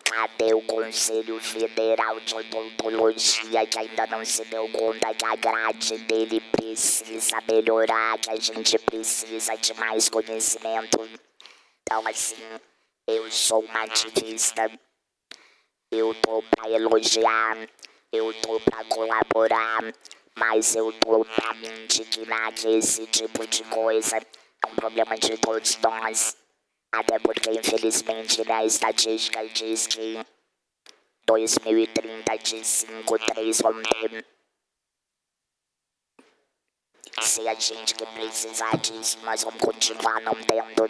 Cadê o Conselho Federal de Odontologia que ainda não se deu conta que a grade dele precisa melhorar, que a gente precisa de mais conhecimento? Então assim, eu sou uma ativista, eu tô pra elogiar, eu tô pra colaborar, mas eu tô pra me indignar que esse tipo de coisa é um problema de todos nós. Até porque, infelizmente, né, a estatística diz que 2030 de 5, 3 vão ter. Se a gente que precisar disso, nós vamos continuar não tendo.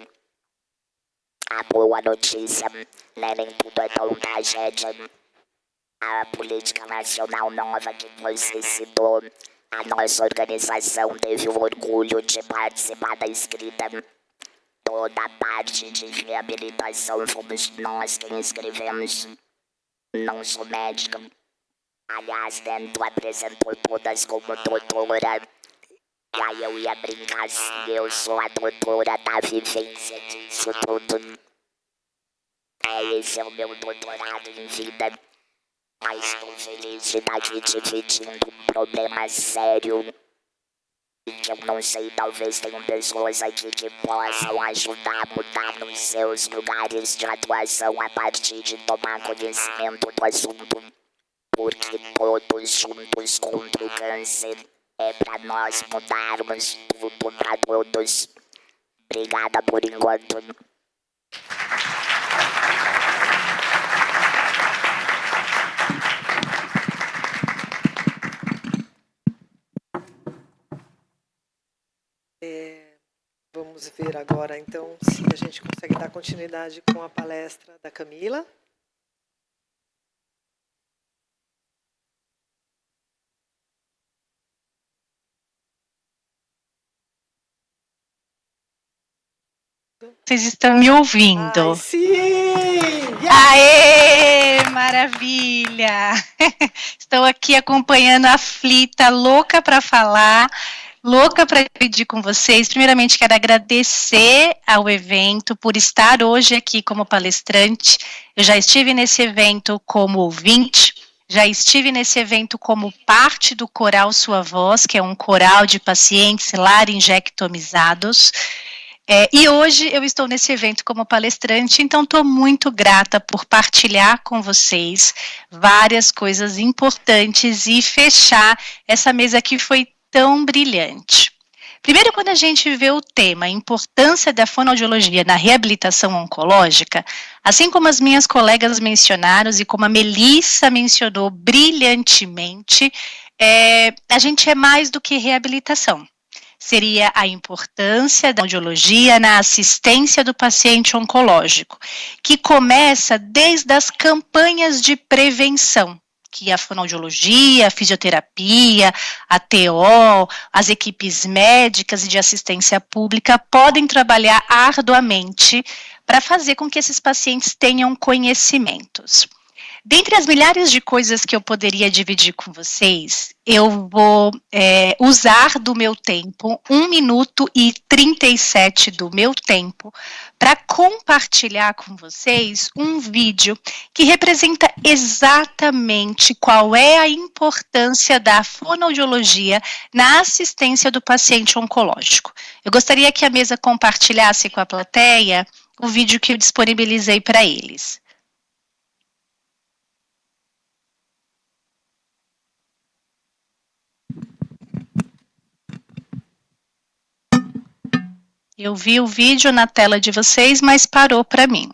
A boa notícia, né, nem tudo é tão tragédia. A política nacional nova que você citou, a nossa organização teve o orgulho de participar da escrita. Toda a parte de reabilitação fomos nós quem escrevemos. Não sou médica. Aliás, tu apresentou todas como doutora. E aí eu ia brincar assim, eu sou a doutora da vivência disso tudo. Esse é o meu doutorado em vida. Mas estou feliz de estar aqui dividindo um problema sério. E que eu não sei, talvez tenham pessoas aqui que possam ajudar a mudar nos seus lugares de atuação a partir de tomar conhecimento do assunto. Porque todos juntos contra o câncer é pra nós mudarmos tudo pra todos. Obrigada por enquanto. Vamos ver agora, então, se a gente consegue dar continuidade com a palestra da Camila. Vocês estão me ouvindo? Ai, sim! Aê, maravilha! Estou aqui acompanhando a aflita, louca para falar, louca para dividir com vocês. Primeiramente, quero agradecer ao evento por estar hoje aqui como palestrante. Eu já estive nesse evento como ouvinte, já estive nesse evento como parte do Coral Sua Voz, que é um coral de pacientes laringectomizados. E hoje eu estou nesse evento como palestrante, então estou muito grata por partilhar com vocês várias coisas importantes e fechar essa mesa que foi tão brilhante. Primeiro, quando a gente vê o tema, a importância da fonoaudiologia na reabilitação oncológica, assim como as minhas colegas mencionaram e como a Melissa mencionou brilhantemente, a gente é mais do que reabilitação. Seria a importância da audiologia na assistência do paciente oncológico, que começa desde as campanhas de prevenção, que a fonoaudiologia, a fisioterapia, a TO, as equipes médicas e de assistência pública podem trabalhar arduamente para fazer com que esses pacientes tenham conhecimentos. Dentre as milhares de coisas que eu poderia dividir com vocês, eu vou usar do meu tempo, 1 minuto e 37 do meu tempo, para compartilhar com vocês um vídeo que representa exatamente qual é a importância da fonoaudiologia na assistência do paciente oncológico. Eu gostaria que a mesa compartilhasse com a plateia o vídeo que eu disponibilizei para eles. Eu vi o vídeo na tela de vocês, mas parou para mim.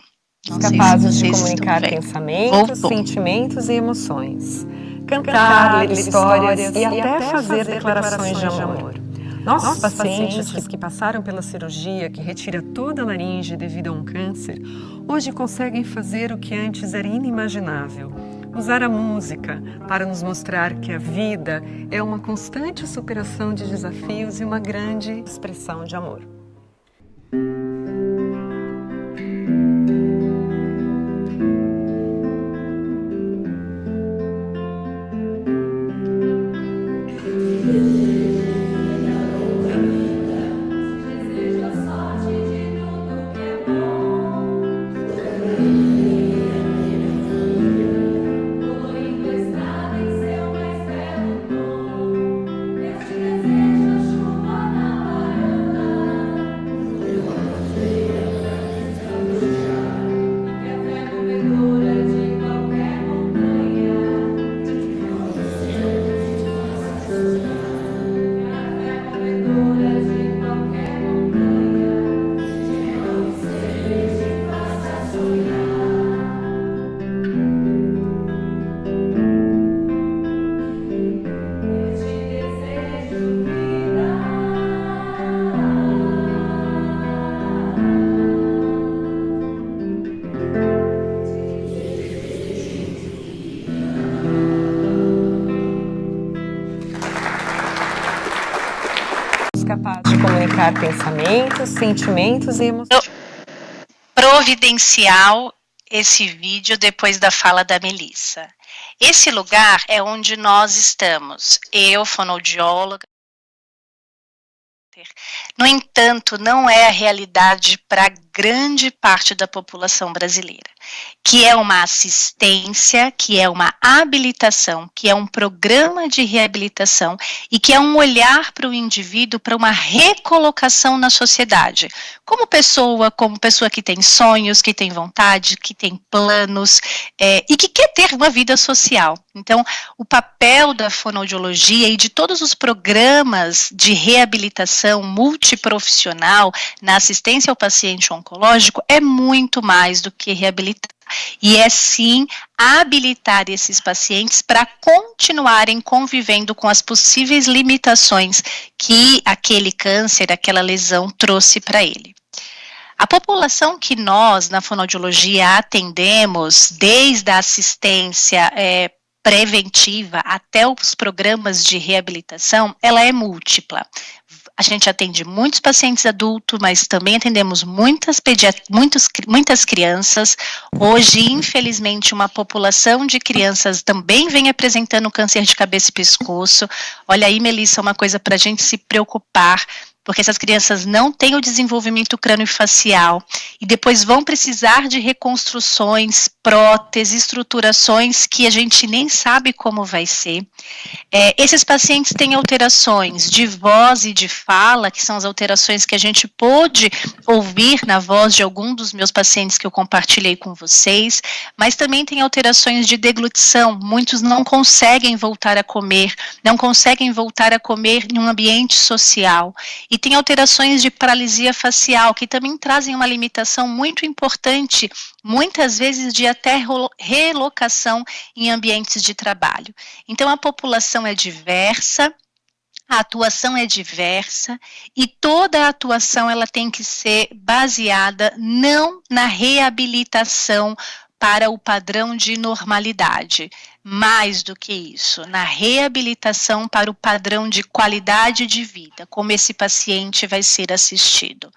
Não sei se Capazes de vocês comunicar estão vendo. pensamentos, Voltou. sentimentos e emoções. Cantar, ler histórias e até fazer declarações de amor. Nossos pacientes que passaram pela cirurgia que retira toda a laringe devido a um câncer, hoje conseguem fazer o que antes era inimaginável. Usar a música para nos mostrar que a vida é uma constante superação de desafios e uma grande expressão de amor. Capazes de comunicar pensamentos, sentimentos e emoções. Providencial esse vídeo depois da fala da Melissa. Esse lugar é onde nós estamos. Eu, fonoaudióloga. No entanto, não é a realidade para grande parte da população brasileira, que é uma assistência, que é uma habilitação, que é um programa de reabilitação e que é um olhar para o indivíduo para uma recolocação na sociedade, como pessoa que tem sonhos, que tem vontade, que tem planos e que quer ter uma vida social. Então, o papel da fonoaudiologia e de todos os programas de reabilitação multiprofissional na assistência ao paciente oncológico é muito mais do que reabilitar. E é sim habilitar esses pacientes para continuarem convivendo com as possíveis limitações que aquele câncer, aquela lesão trouxe para ele. A população que nós, na fonoaudiologia, atendemos, desde a assistência preventiva até os programas de reabilitação, ela é múltipla. A gente atende muitos pacientes adultos, mas também atendemos muitas crianças. Hoje, infelizmente, uma população de crianças também vem apresentando câncer de cabeça e pescoço. Olha aí, Melissa, uma coisa para a gente se preocupar, porque essas crianças não têm o desenvolvimento crâniofacial e depois vão precisar de reconstruções, próteses, estruturações que a gente nem sabe como vai ser. Esses pacientes têm alterações de voz e de fala, que são as alterações que a gente pôde ouvir na voz de algum dos meus pacientes que eu compartilhei com vocês, mas também tem alterações de deglutição. Muitos não conseguem voltar a comer, em um ambiente social. E tem alterações de paralisia facial, que também trazem uma limitação muito importante, muitas vezes de até relocação em ambientes de trabalho. Então, a população é diversa, a atuação é diversa e toda a atuação ela tem que ser baseada não na reabilitação para o padrão de normalidade, mais do que isso, na reabilitação para o padrão de qualidade de vida, como esse paciente vai ser assistido.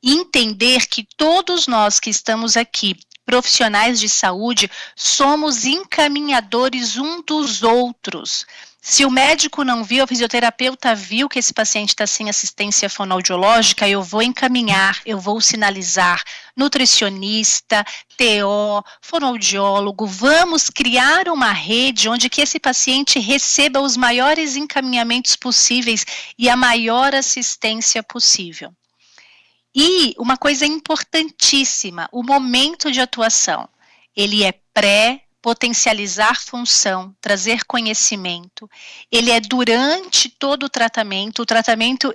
Entender que todos nós que estamos aqui, profissionais de saúde, somos encaminhadores um dos outros. Se o médico não viu, o fisioterapeuta viu que esse paciente está sem assistência fonoaudiológica, eu vou encaminhar, eu vou sinalizar, nutricionista, TO, fonoaudiólogo, vamos criar uma rede onde que esse paciente receba os maiores encaminhamentos possíveis e a maior assistência possível. E uma coisa importantíssima, o momento de atuação, ele é potencializar função, trazer conhecimento. Ele é durante todo o tratamento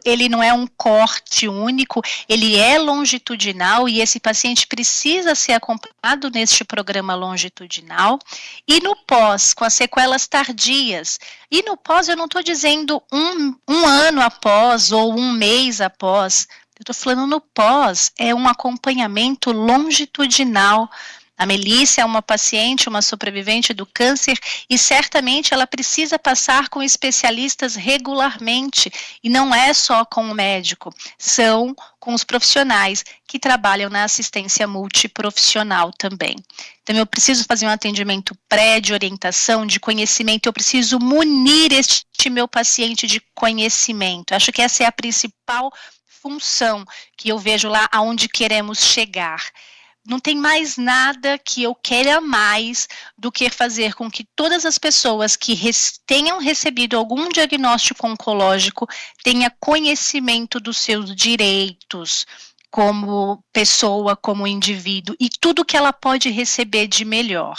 ele não é um corte único, ele é longitudinal e esse paciente precisa ser acompanhado neste programa longitudinal. E no pós, com as sequelas tardias. E no pós eu não estou dizendo um ano após ou um mês após, eu estou falando no pós, é um acompanhamento longitudinal. A Melícia é uma paciente, uma sobrevivente do câncer e certamente ela precisa passar com especialistas regularmente e não é só com o médico, são com os profissionais que trabalham na assistência multiprofissional também. Então eu preciso fazer um atendimento de orientação, de conhecimento, eu preciso munir este meu paciente de conhecimento. Acho que essa é a principal função que eu vejo lá aonde queremos chegar. Não tem mais nada que eu queira mais do que fazer com que todas as pessoas que tenham recebido algum diagnóstico oncológico tenham conhecimento dos seus direitos como pessoa, como indivíduo e tudo que ela pode receber de melhor.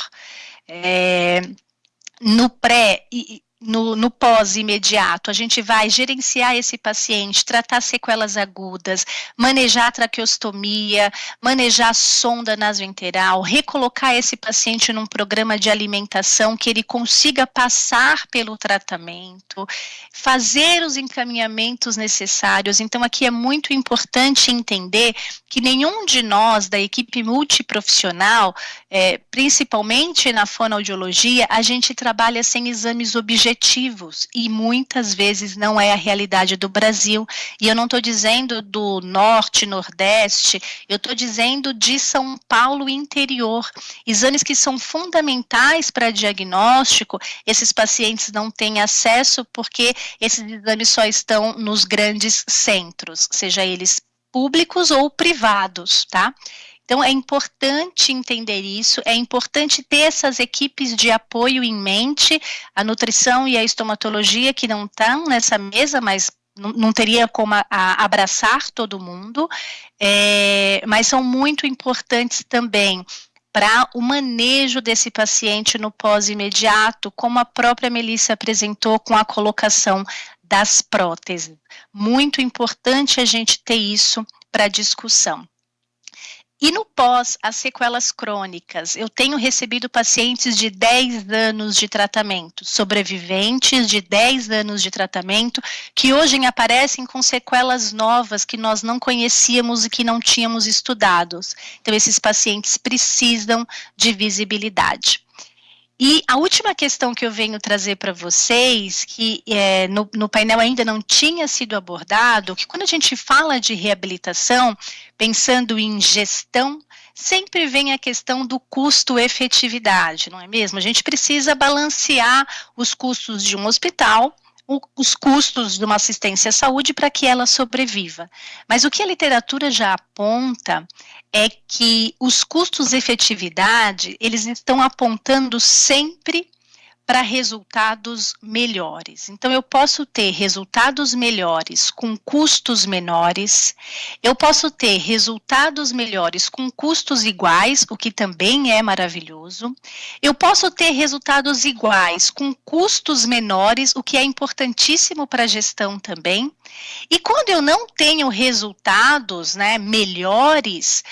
No pós-imediato, a gente vai gerenciar esse paciente, tratar sequelas agudas, manejar a traqueostomia, manejar sonda nasointeral, recolocar esse paciente num programa de alimentação que ele consiga passar pelo tratamento, fazer os encaminhamentos necessários. Então, aqui é muito importante entender que nenhum de nós, da equipe multiprofissional, principalmente na fonoaudiologia, a gente trabalha sem exames objetivos e muitas vezes não é a realidade do Brasil. E eu não estou dizendo do norte, nordeste, eu estou dizendo de São Paulo interior. Exames que são fundamentais para diagnóstico, esses pacientes não têm acesso porque esses exames só estão nos grandes centros, seja eles públicos ou privados, tá? Então, é importante entender isso, é importante ter essas equipes de apoio em mente, a nutrição e a estomatologia que não estão nessa mesa, mas não teria como abraçar todo mundo, mas são muito importantes também para o manejo desse paciente no pós-imediato, como a própria Melícia apresentou com a colocação das próteses. Muito importante a gente ter isso para discussão. E no pós, as sequelas crônicas, eu tenho recebido pacientes de 10 anos de tratamento, sobreviventes de 10 anos de tratamento, que hoje aparecem com sequelas novas que nós não conhecíamos e que não tínhamos estudados. Então, esses pacientes precisam de visibilidade. E a última questão que eu venho trazer para vocês, que no painel ainda não tinha sido abordado, que quando a gente fala de reabilitação, pensando em gestão, sempre vem a questão do custo-efetividade, não é mesmo? A gente precisa balancear os custos de um hospital, os custos de uma assistência à saúde para que ela sobreviva. Mas o que a literatura já aponta é que os custos-efetividade, eles estão apontando sempre para resultados melhores. Então, eu posso ter resultados melhores com custos menores, eu posso ter resultados melhores com custos iguais, o que também é maravilhoso, eu posso ter resultados iguais com custos menores, o que é importantíssimo para a gestão também, e quando eu não tenho resultados, melhores,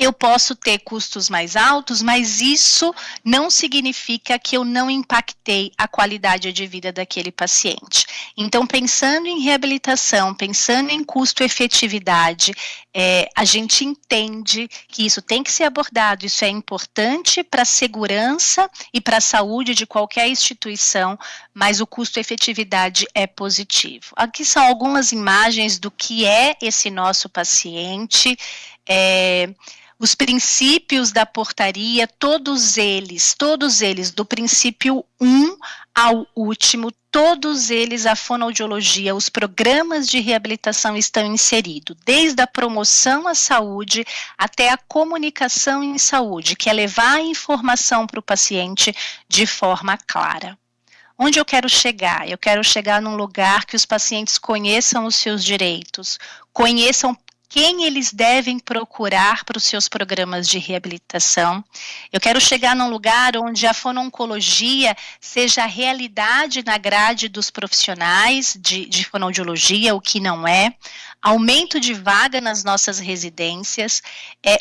eu posso ter custos mais altos, mas isso não significa que eu não impactei a qualidade de vida daquele paciente. Então, pensando em reabilitação, pensando em custo-efetividade, a gente entende que isso tem que ser abordado, isso é importante para a segurança e para a saúde de qualquer instituição, mas o custo-efetividade é positivo. Aqui são algumas imagens do que é esse nosso paciente, os princípios da portaria, todos eles, do princípio 1 ao último, todos eles, a fonoaudiologia, os programas de reabilitação estão inseridos, desde a promoção à saúde até a comunicação em saúde, que é levar a informação para o paciente de forma clara. Onde eu quero chegar? Eu quero chegar num lugar que os pacientes conheçam os seus direitos, conheçam quem eles devem procurar para os seus programas de reabilitação. Eu quero chegar num lugar onde a fono-oncologia seja a realidade na grade dos profissionais de fonoaudiologia, o que não é, aumento de vaga nas nossas residências,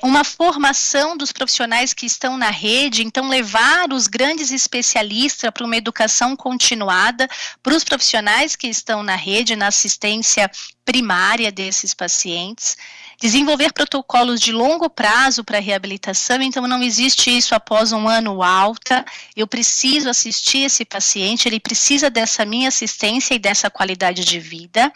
uma formação dos profissionais que estão na rede, então levar os grandes especialistas para uma educação continuada para os profissionais que estão na rede, na assistência primária desses pacientes, desenvolver protocolos de longo prazo para reabilitação, então não existe isso após um ano alta, eu preciso assistir esse paciente, ele precisa dessa minha assistência e dessa qualidade de vida.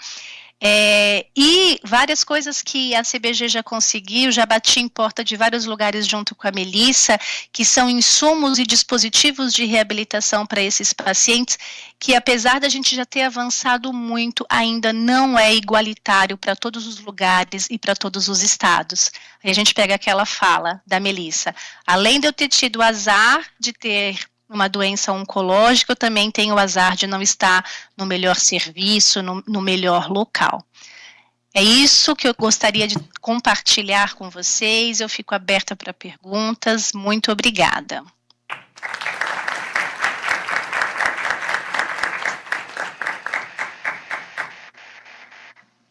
E várias coisas que a CBG já conseguiu, já bati em porta de vários lugares junto com a Melissa, que são insumos e dispositivos de reabilitação para esses pacientes, que apesar da gente já ter avançado muito, ainda não é igualitário para todos os lugares e para todos os estados. Aí a gente pega aquela fala da Melissa, além de eu ter tido o azar de ter uma doença oncológica, eu também tenho o azar de não estar no melhor serviço, no melhor local. É isso que eu gostaria de compartilhar com vocês, eu fico aberta para perguntas, muito obrigada.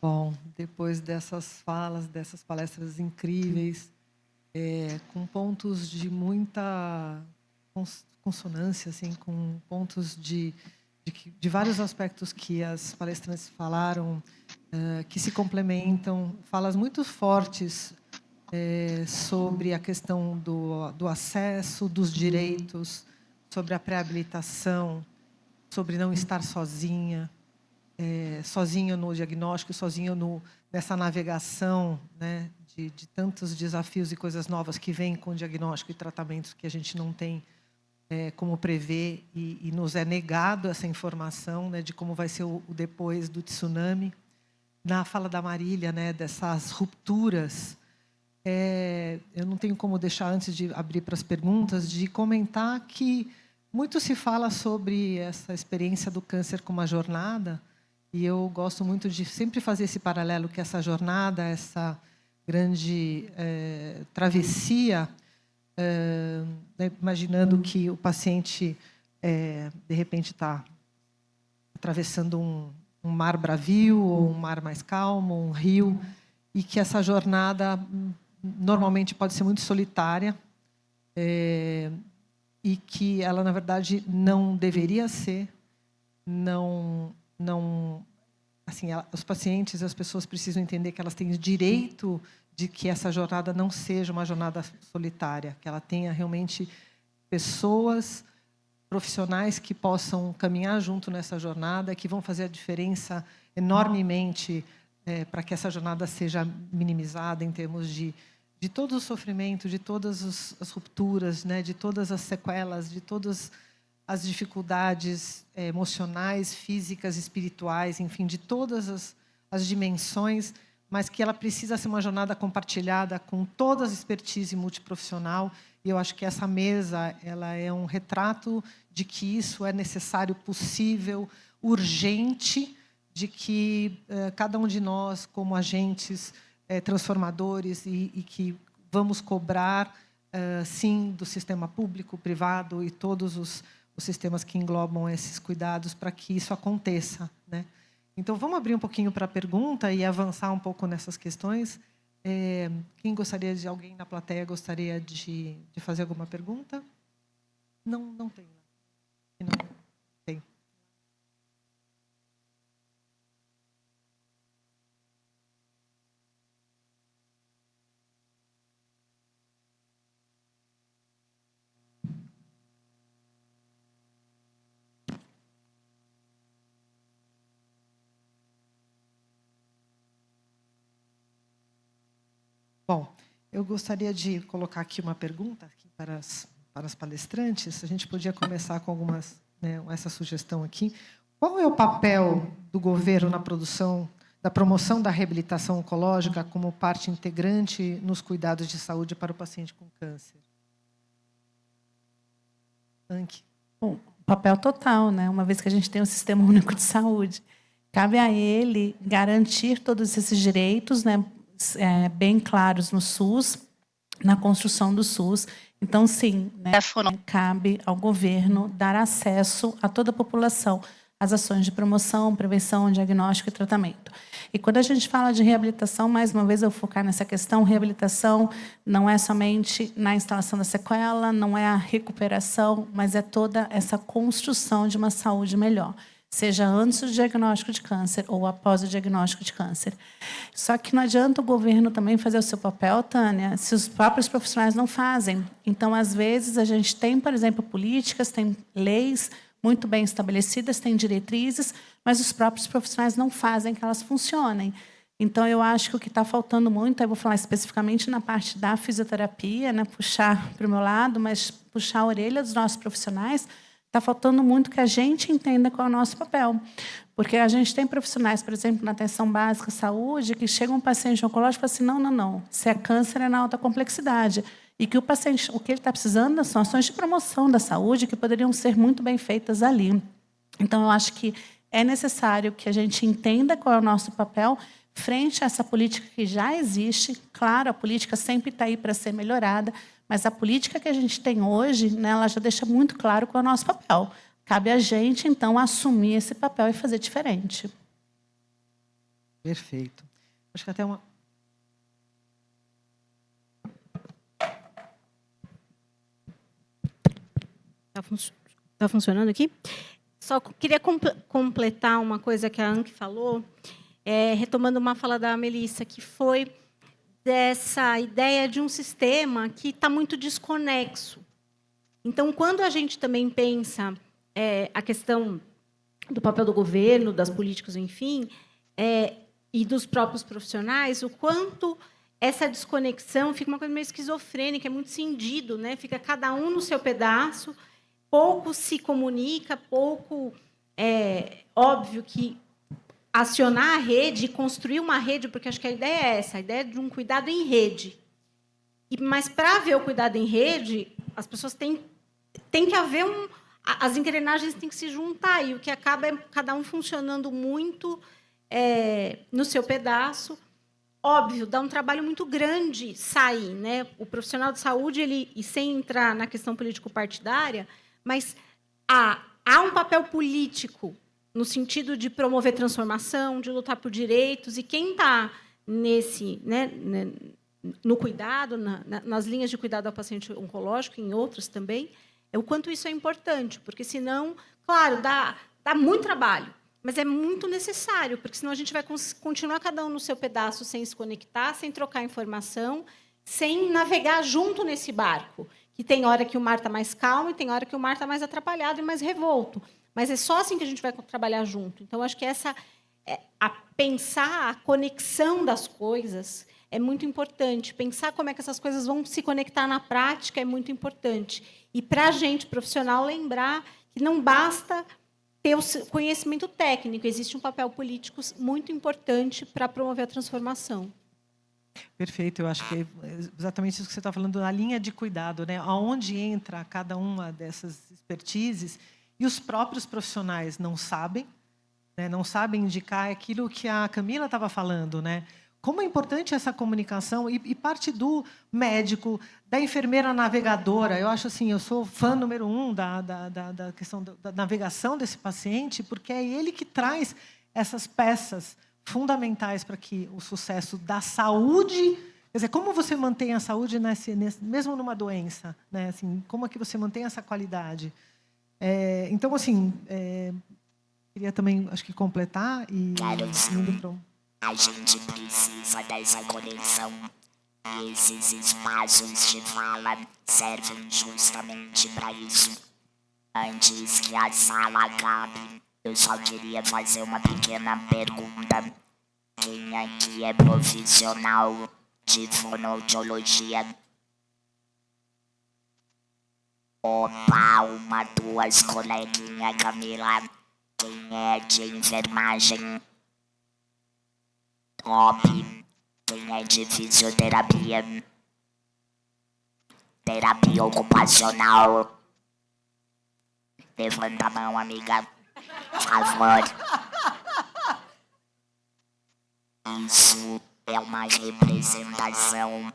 Bom, depois dessas falas, dessas palestras incríveis, com pontos de muita consonância, assim, com pontos de vários aspectos que as palestrantes falaram, que se complementam, falas muito fortes sobre a questão do acesso, dos direitos, sobre a pré-habilitação, sobre não estar sozinha, sozinho no diagnóstico, sozinho nessa navegação, né, de tantos desafios e coisas novas que vêm com diagnóstico e tratamentos que a gente não tem como prever e nos é negado essa informação, né, de como vai ser o depois do tsunami. Na fala da Marília, né, dessas rupturas, eu não tenho como deixar, antes de abrir para as perguntas, de comentar que muito se fala sobre essa experiência do câncer como uma jornada, e eu gosto muito de sempre fazer esse paralelo, que essa jornada, essa grande travessia, imaginando que o paciente, de repente, está atravessando um mar bravio, ou um mar mais calmo, um rio, e que essa jornada normalmente pode ser muito solitária, e que ela, na verdade, não deveria ser, assim, os pacientes, as pessoas precisam entender que elas têm direito de que essa jornada não seja uma jornada solitária, que ela tenha realmente pessoas profissionais que possam caminhar junto nessa jornada, que vão fazer a diferença enormemente para que essa jornada seja minimizada em termos de todo o sofrimento, de todas as rupturas, né, de todas as sequelas, de todas as dificuldades emocionais, físicas, espirituais, enfim, de todas as dimensões, mas que ela precisa ser uma jornada compartilhada com todas as expertise multiprofissional. E eu acho que essa mesa ela é um retrato de que isso é necessário, possível, urgente, de que cada um de nós, como agentes transformadores, e que vamos cobrar, sim, do sistema público, privado e todos os sistemas que englobam esses cuidados para que isso aconteça, né? Então, vamos abrir um pouquinho para a pergunta e avançar um pouco nessas questões. Quem gostaria de... Alguém na plateia gostaria de fazer alguma pergunta? Não tem. Não tem. Bom, eu gostaria de colocar aqui uma pergunta aqui para as palestrantes. A gente podia começar com algumas, né, essa sugestão aqui. Qual é o papel do governo na promoção da reabilitação oncológica como parte integrante nos cuidados de saúde para o paciente com câncer? Anki. Bom, papel total, né? Uma vez que a gente tem um sistema único de saúde, cabe a ele garantir todos esses direitos, né? bem claros no SUS, na construção do SUS. Então, sim, né, cabe ao governo dar acesso a toda a população às ações de promoção, prevenção, diagnóstico e tratamento. E quando a gente fala de reabilitação, mais uma vez eu vou focar nessa questão, reabilitação não é somente na instalação da sequela, não é a recuperação, mas é toda essa construção de uma saúde melhor, seja antes do diagnóstico de câncer ou após o diagnóstico de câncer. Só que não adianta o governo também fazer o seu papel, Tânia, se os próprios profissionais não fazem. Então, às vezes, a gente tem, por exemplo, políticas, tem leis muito bem estabelecidas, tem diretrizes, mas os próprios profissionais não fazem que elas funcionem. Então, eu acho que o que está faltando muito, eu vou falar especificamente na parte da fisioterapia, né, puxar para o meu lado, mas puxar a orelha dos nossos profissionais, está faltando muito que a gente entenda qual é o nosso papel. Porque a gente tem profissionais, por exemplo, na atenção básica saúde, que chega um paciente oncológico e fala assim, não, se é câncer é na alta complexidade. E que o paciente, o que ele está precisando são ações de promoção da saúde que poderiam ser muito bem feitas ali. Então, eu acho que é necessário que a gente entenda qual é o nosso papel frente a essa política que já existe. Claro, a política sempre está aí para ser melhorada, mas a política que a gente tem hoje, né, ela já deixa muito claro qual é o nosso papel. Cabe a gente, então, assumir esse papel e fazer diferente. Perfeito. Acho que até uma... Está funcionando aqui? Só queria completar uma coisa que a Anke falou, retomando uma fala da Melissa, que foi dessa ideia de um sistema que está muito desconexo. Então, quando a gente também pensa a questão do papel do governo, das políticas, enfim, e dos próprios profissionais, o quanto essa desconexão fica uma coisa meio esquizofrênica, é muito cindido, né? Fica cada um no seu pedaço, pouco se comunica, pouco... óbvio que acionar a rede, construir uma rede, porque acho que a ideia é essa, a ideia de um cuidado em rede. Mas, para haver o cuidado em rede, as pessoas têm que haver as engrenagens têm que se juntar, e o que acaba é cada um funcionando muito no seu pedaço. Óbvio, dá um trabalho muito grande sair, né? O profissional de saúde, e sem entrar na questão político-partidária, mas há um papel político no sentido de promover transformação, de lutar por direitos, e quem está no cuidado, nas linhas de cuidado ao paciente oncológico, em outros também, o quanto isso é importante, porque, senão, claro, dá muito trabalho, mas é muito necessário, porque, senão, a gente vai continuar cada um no seu pedaço, sem se conectar, sem trocar informação, sem navegar junto nesse barco, que tem hora que o mar está mais calmo e tem hora que o mar está mais atrapalhado e mais revolto. Mas é só assim que a gente vai trabalhar junto. Então, acho que pensar a conexão das coisas é muito importante. Pensar como é que essas coisas vão se conectar na prática é muito importante. E, para a gente, profissional, lembrar que não basta ter o conhecimento técnico, existe um papel político muito importante para promover a transformação. Perfeito, eu acho que é exatamente isso que você está falando, a linha de cuidado, né? Aonde entra cada uma dessas expertises, e os próprios profissionais não sabem, né? Não sabem indicar aquilo que a Camila estava falando, né? Como é importante essa comunicação, e parte do médico, da enfermeira navegadora. Eu acho assim, eu sou fã número 1 da questão da navegação desse paciente, porque é ele que traz essas peças fundamentais para que o sucesso da saúde... Quer dizer, como você mantém a saúde mesmo numa doença? Né? Assim, como é que você mantém essa qualidade? Então, assim, queria também, acho que, completar e indo para a gente precisa dessa conexão. E esses espaços de fala servem justamente para isso. Antes que a sala acabe, eu só queria fazer uma pequena pergunta. Quem aqui é profissional de fonoaudiologia? Opa, uma, duas, coleguinha Camila. Quem é de enfermagem? Top. Quem é de fisioterapia? Terapia ocupacional? Levanta a mão, amiga. Por favor. Isso. é uma representação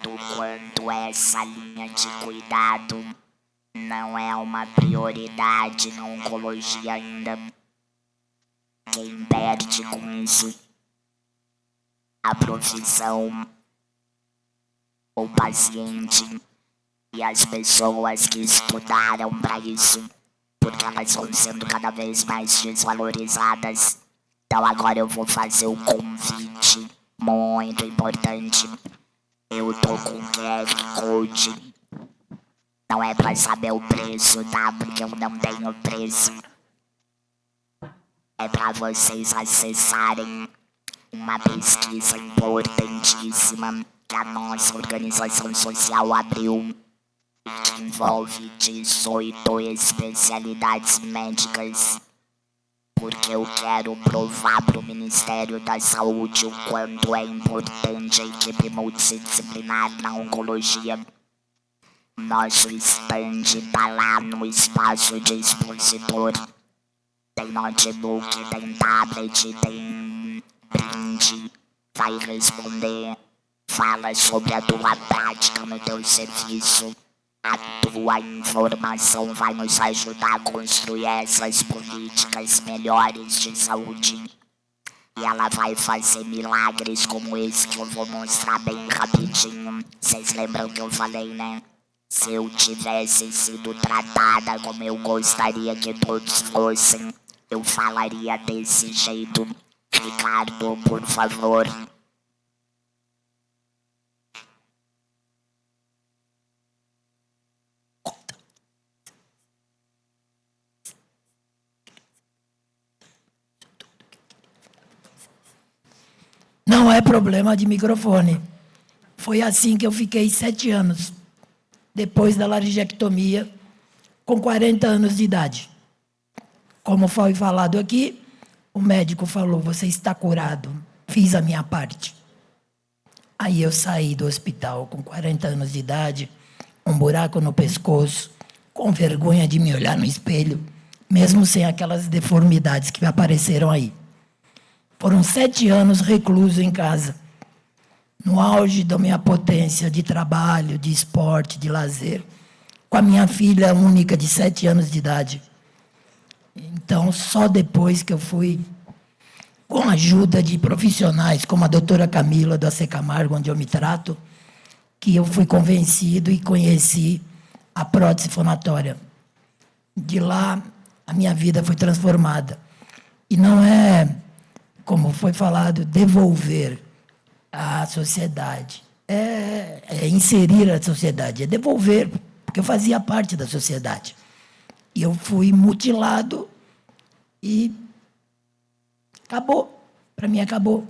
do quanto essa linha de cuidado não é uma prioridade na oncologia ainda. Quem perde com isso? A profissão, o paciente e as pessoas que estudaram para isso, porque elas vão sendo cada vez mais desvalorizadas. Então agora eu vou fazer um convite muito importante. Eu tô com QR Code. Não é pra saber o preço, tá? Porque eu não tenho preço. É pra vocês acessarem uma pesquisa importantíssima que a nossa organização social abriu e que envolve 18 especialidades médicas. Porque eu quero provar para o Ministério da Saúde o quanto é importante a equipe multidisciplinar na oncologia. Nosso stand tá lá no espaço de expositor. Tem notebook, tem tablet, tem brinde. Vai responder. Fala sobre a tua prática no teu serviço. A tua informação vai nos ajudar a construir essas políticas melhores de saúde. E ela vai fazer milagres como esse que eu vou mostrar bem rapidinho. Vocês lembram que eu falei, né? Se eu tivesse sido tratada como eu gostaria que todos fossem, eu falaria desse jeito. Ricardo, por favor. Não é problema de microfone. Foi assim que eu fiquei 7 anos, depois da laringectomia, com 40 anos de idade. Como foi falado aqui, o médico falou, você está curado, fiz a minha parte. Aí eu saí do hospital com 40 anos de idade, um buraco no pescoço, com vergonha de me olhar no espelho, mesmo sem aquelas deformidades que apareceram aí. Foram 7 anos recluso em casa, no auge da minha potência de trabalho, de esporte, de lazer, com a minha filha única de 7 anos de idade. Então, só depois que eu fui, com a ajuda de profissionais, como a doutora Camila, do AC Camargo, onde eu me trato, que eu fui convencido e conheci a prótese fonatória. De lá, a minha vida foi transformada. E não é, como foi falado, devolver à sociedade. É inserir a sociedade, é devolver, porque eu fazia parte da sociedade. E eu fui mutilado e acabou. Para mim, acabou.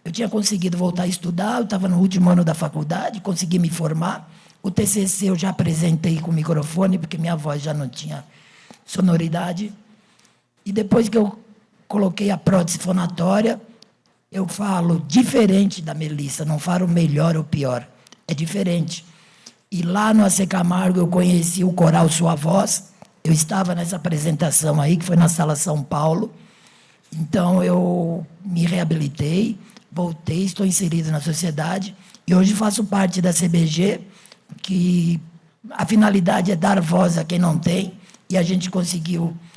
Eu tinha conseguido voltar a estudar, eu estava no último ano da faculdade, consegui me formar. O TCC eu já apresentei com o microfone, porque minha voz já não tinha sonoridade. E depois que eu coloquei a prótese fonatória, eu falo diferente da Melissa, não falo melhor ou pior, é diferente. E lá no AC Camargo eu conheci o coral Sua Voz, eu estava nessa apresentação aí, que foi na Sala São Paulo, então eu me reabilitei, voltei, estou inserido na sociedade, e hoje faço parte da CBG, que a finalidade é dar voz a quem não tem, e a gente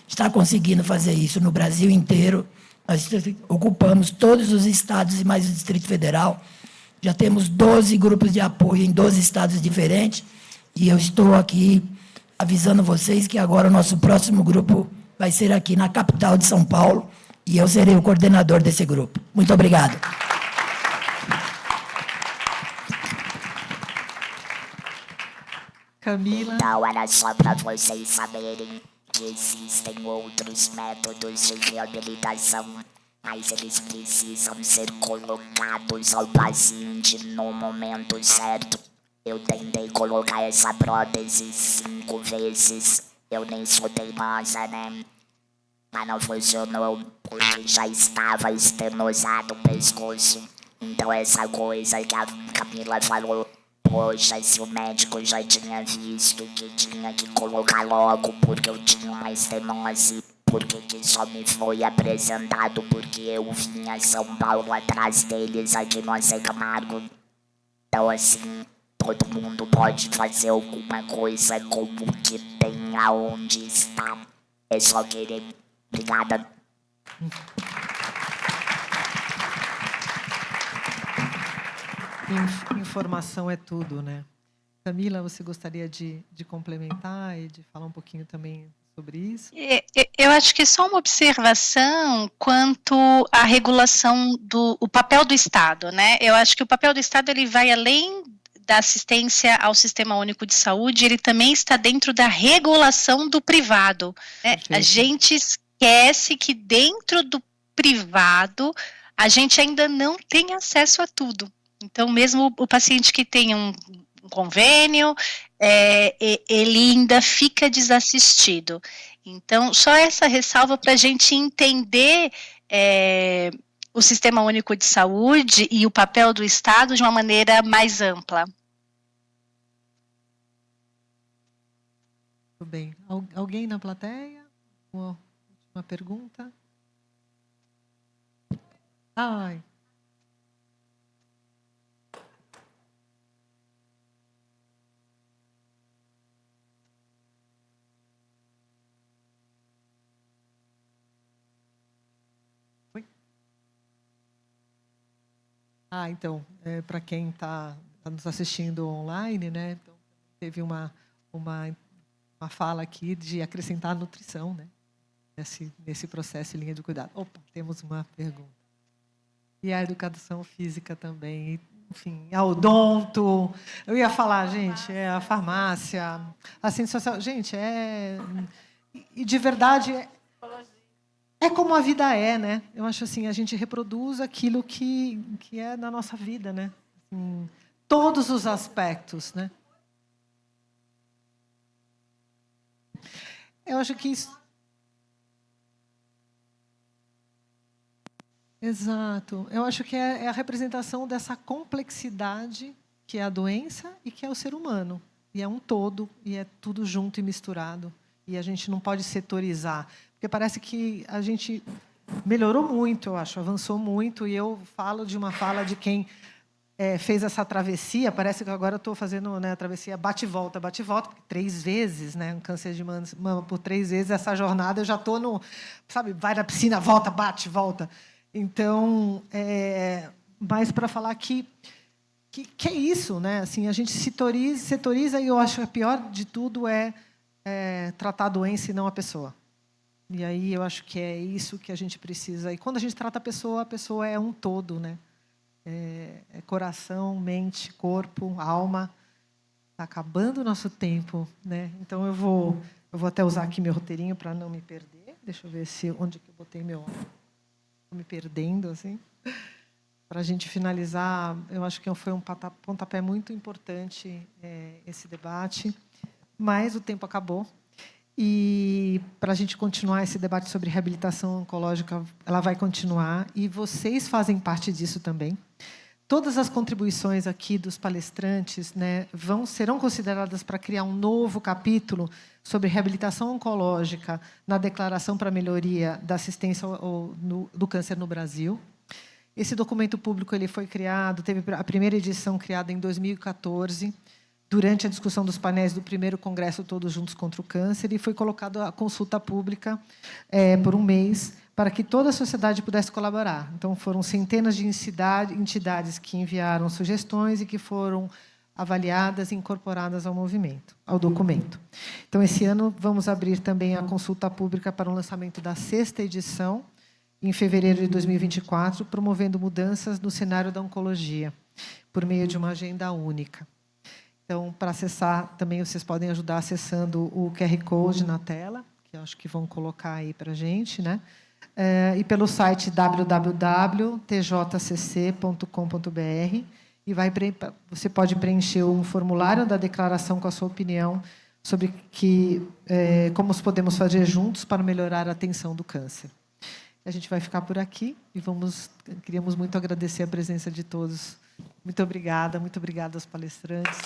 está conseguindo fazer isso no Brasil inteiro. Nós ocupamos todos os estados e mais o Distrito Federal. Já temos 12 grupos de apoio em 12 estados diferentes. E eu estou aqui avisando vocês que agora o nosso próximo grupo vai ser aqui na capital de São Paulo. E eu serei o coordenador desse grupo. Muito obrigado. Camila. Então era só para vocês saberem que existem outros métodos de reabilitação, mas eles precisam ser colocados ao paciente no momento certo. Eu tentei colocar essa prótese 5 vezes. Eu nem sou teimosa, né? Mas não funcionou, porque já estava estenosado o pescoço. Então essa coisa que a Camila falou, poxa, se o médico já tinha visto que tinha que colocar logo porque eu tinha uma estenose, Porque que só me foi apresentado porque eu vim a São Paulo atrás deles, aqui no Zé Camargo. Então assim, todo mundo pode fazer alguma coisa como que tem aonde está. É só querer. Obrigada. Informação é tudo, né? Camila, você gostaria de complementar e de falar um pouquinho também sobre isso? Eu acho que só uma observação quanto à regulação o papel do Estado, né? Eu acho que o papel do Estado ele vai além da assistência ao Sistema Único de Saúde, ele também está dentro da regulação do privado, né? A gente esquece que dentro do privado a gente ainda não tem acesso a tudo. Então, mesmo o paciente que tem um convênio, ele ainda fica desassistido. Então, só essa ressalva para a gente entender o Sistema Único de Saúde e o papel do Estado de uma maneira mais ampla. Tudo bem. Alguém na plateia? Uma última pergunta? Ai. Então, para quem está nos assistindo online, né, então, teve uma fala aqui de acrescentar a nutrição, né, nesse processo de linha de cuidado. Opa, temos uma pergunta. E a educação física também, enfim, a odonto, eu ia falar, gente, a farmácia, a ciência social, gente, e de verdade... É como a vida é, né? Eu acho assim, a gente reproduz aquilo que é da nossa vida, né? Assim, todos os aspectos, né? Eu acho que isso... Exato. Eu acho que é a representação dessa complexidade que é a doença e que é o ser humano. E é um todo, e é tudo junto e misturado. E a gente não pode setorizar. Porque parece que a gente melhorou muito, eu acho, avançou muito. E eu falo de uma fala de quem fez essa travessia. Parece que agora eu estou fazendo, né, a travessia bate-volta, 3 vezes, né, um câncer de mama por 3 vezes. Essa jornada eu já estou no... Sabe, vai na piscina, volta, bate, volta. Então, mas para falar que é isso, né? Assim, a gente setoriza e eu acho que a pior de tudo é tratar a doença e não a pessoa. E aí eu acho que é isso que a gente precisa. E quando a gente trata a pessoa é um todo, né? É coração, mente, corpo, alma. Está acabando o nosso tempo, né? Então eu vou até usar aqui meu roteirinho para não me perder. Deixa eu ver onde que eu botei meu... Estou me perdendo, assim. Para a gente finalizar, eu acho que foi um pontapé muito importante esse debate, mas o tempo acabou. E para a gente continuar esse debate sobre reabilitação oncológica, ela vai continuar, e vocês fazem parte disso também. Todas as contribuições aqui dos palestrantes, né, serão consideradas para criar um novo capítulo sobre reabilitação oncológica na Declaração para a Melhoria da Assistência do Câncer no Brasil. Esse documento público ele foi criado, teve a primeira edição criada em 2014, durante a discussão dos painéis do primeiro Congresso Todos Juntos contra o Câncer, e foi colocado a consulta pública por um mês, para que toda a sociedade pudesse colaborar. Então, foram centenas de entidades que enviaram sugestões e que foram avaliadas e incorporadas ao documento. Então, esse ano, vamos abrir também a consulta pública para o lançamento da 6ª edição, em fevereiro de 2024, promovendo mudanças no cenário da oncologia, por meio de uma agenda única. Então, para acessar, também vocês podem ajudar acessando o QR Code na tela, que eu acho que vão colocar aí para a gente, né? E pelo site www.tjcc.com.br, e você pode preencher um formulário da declaração com a sua opinião sobre como podemos fazer juntos para melhorar a atenção do câncer. A gente vai ficar por aqui e queríamos muito agradecer a presença de todos. Muito obrigada aos palestrantes.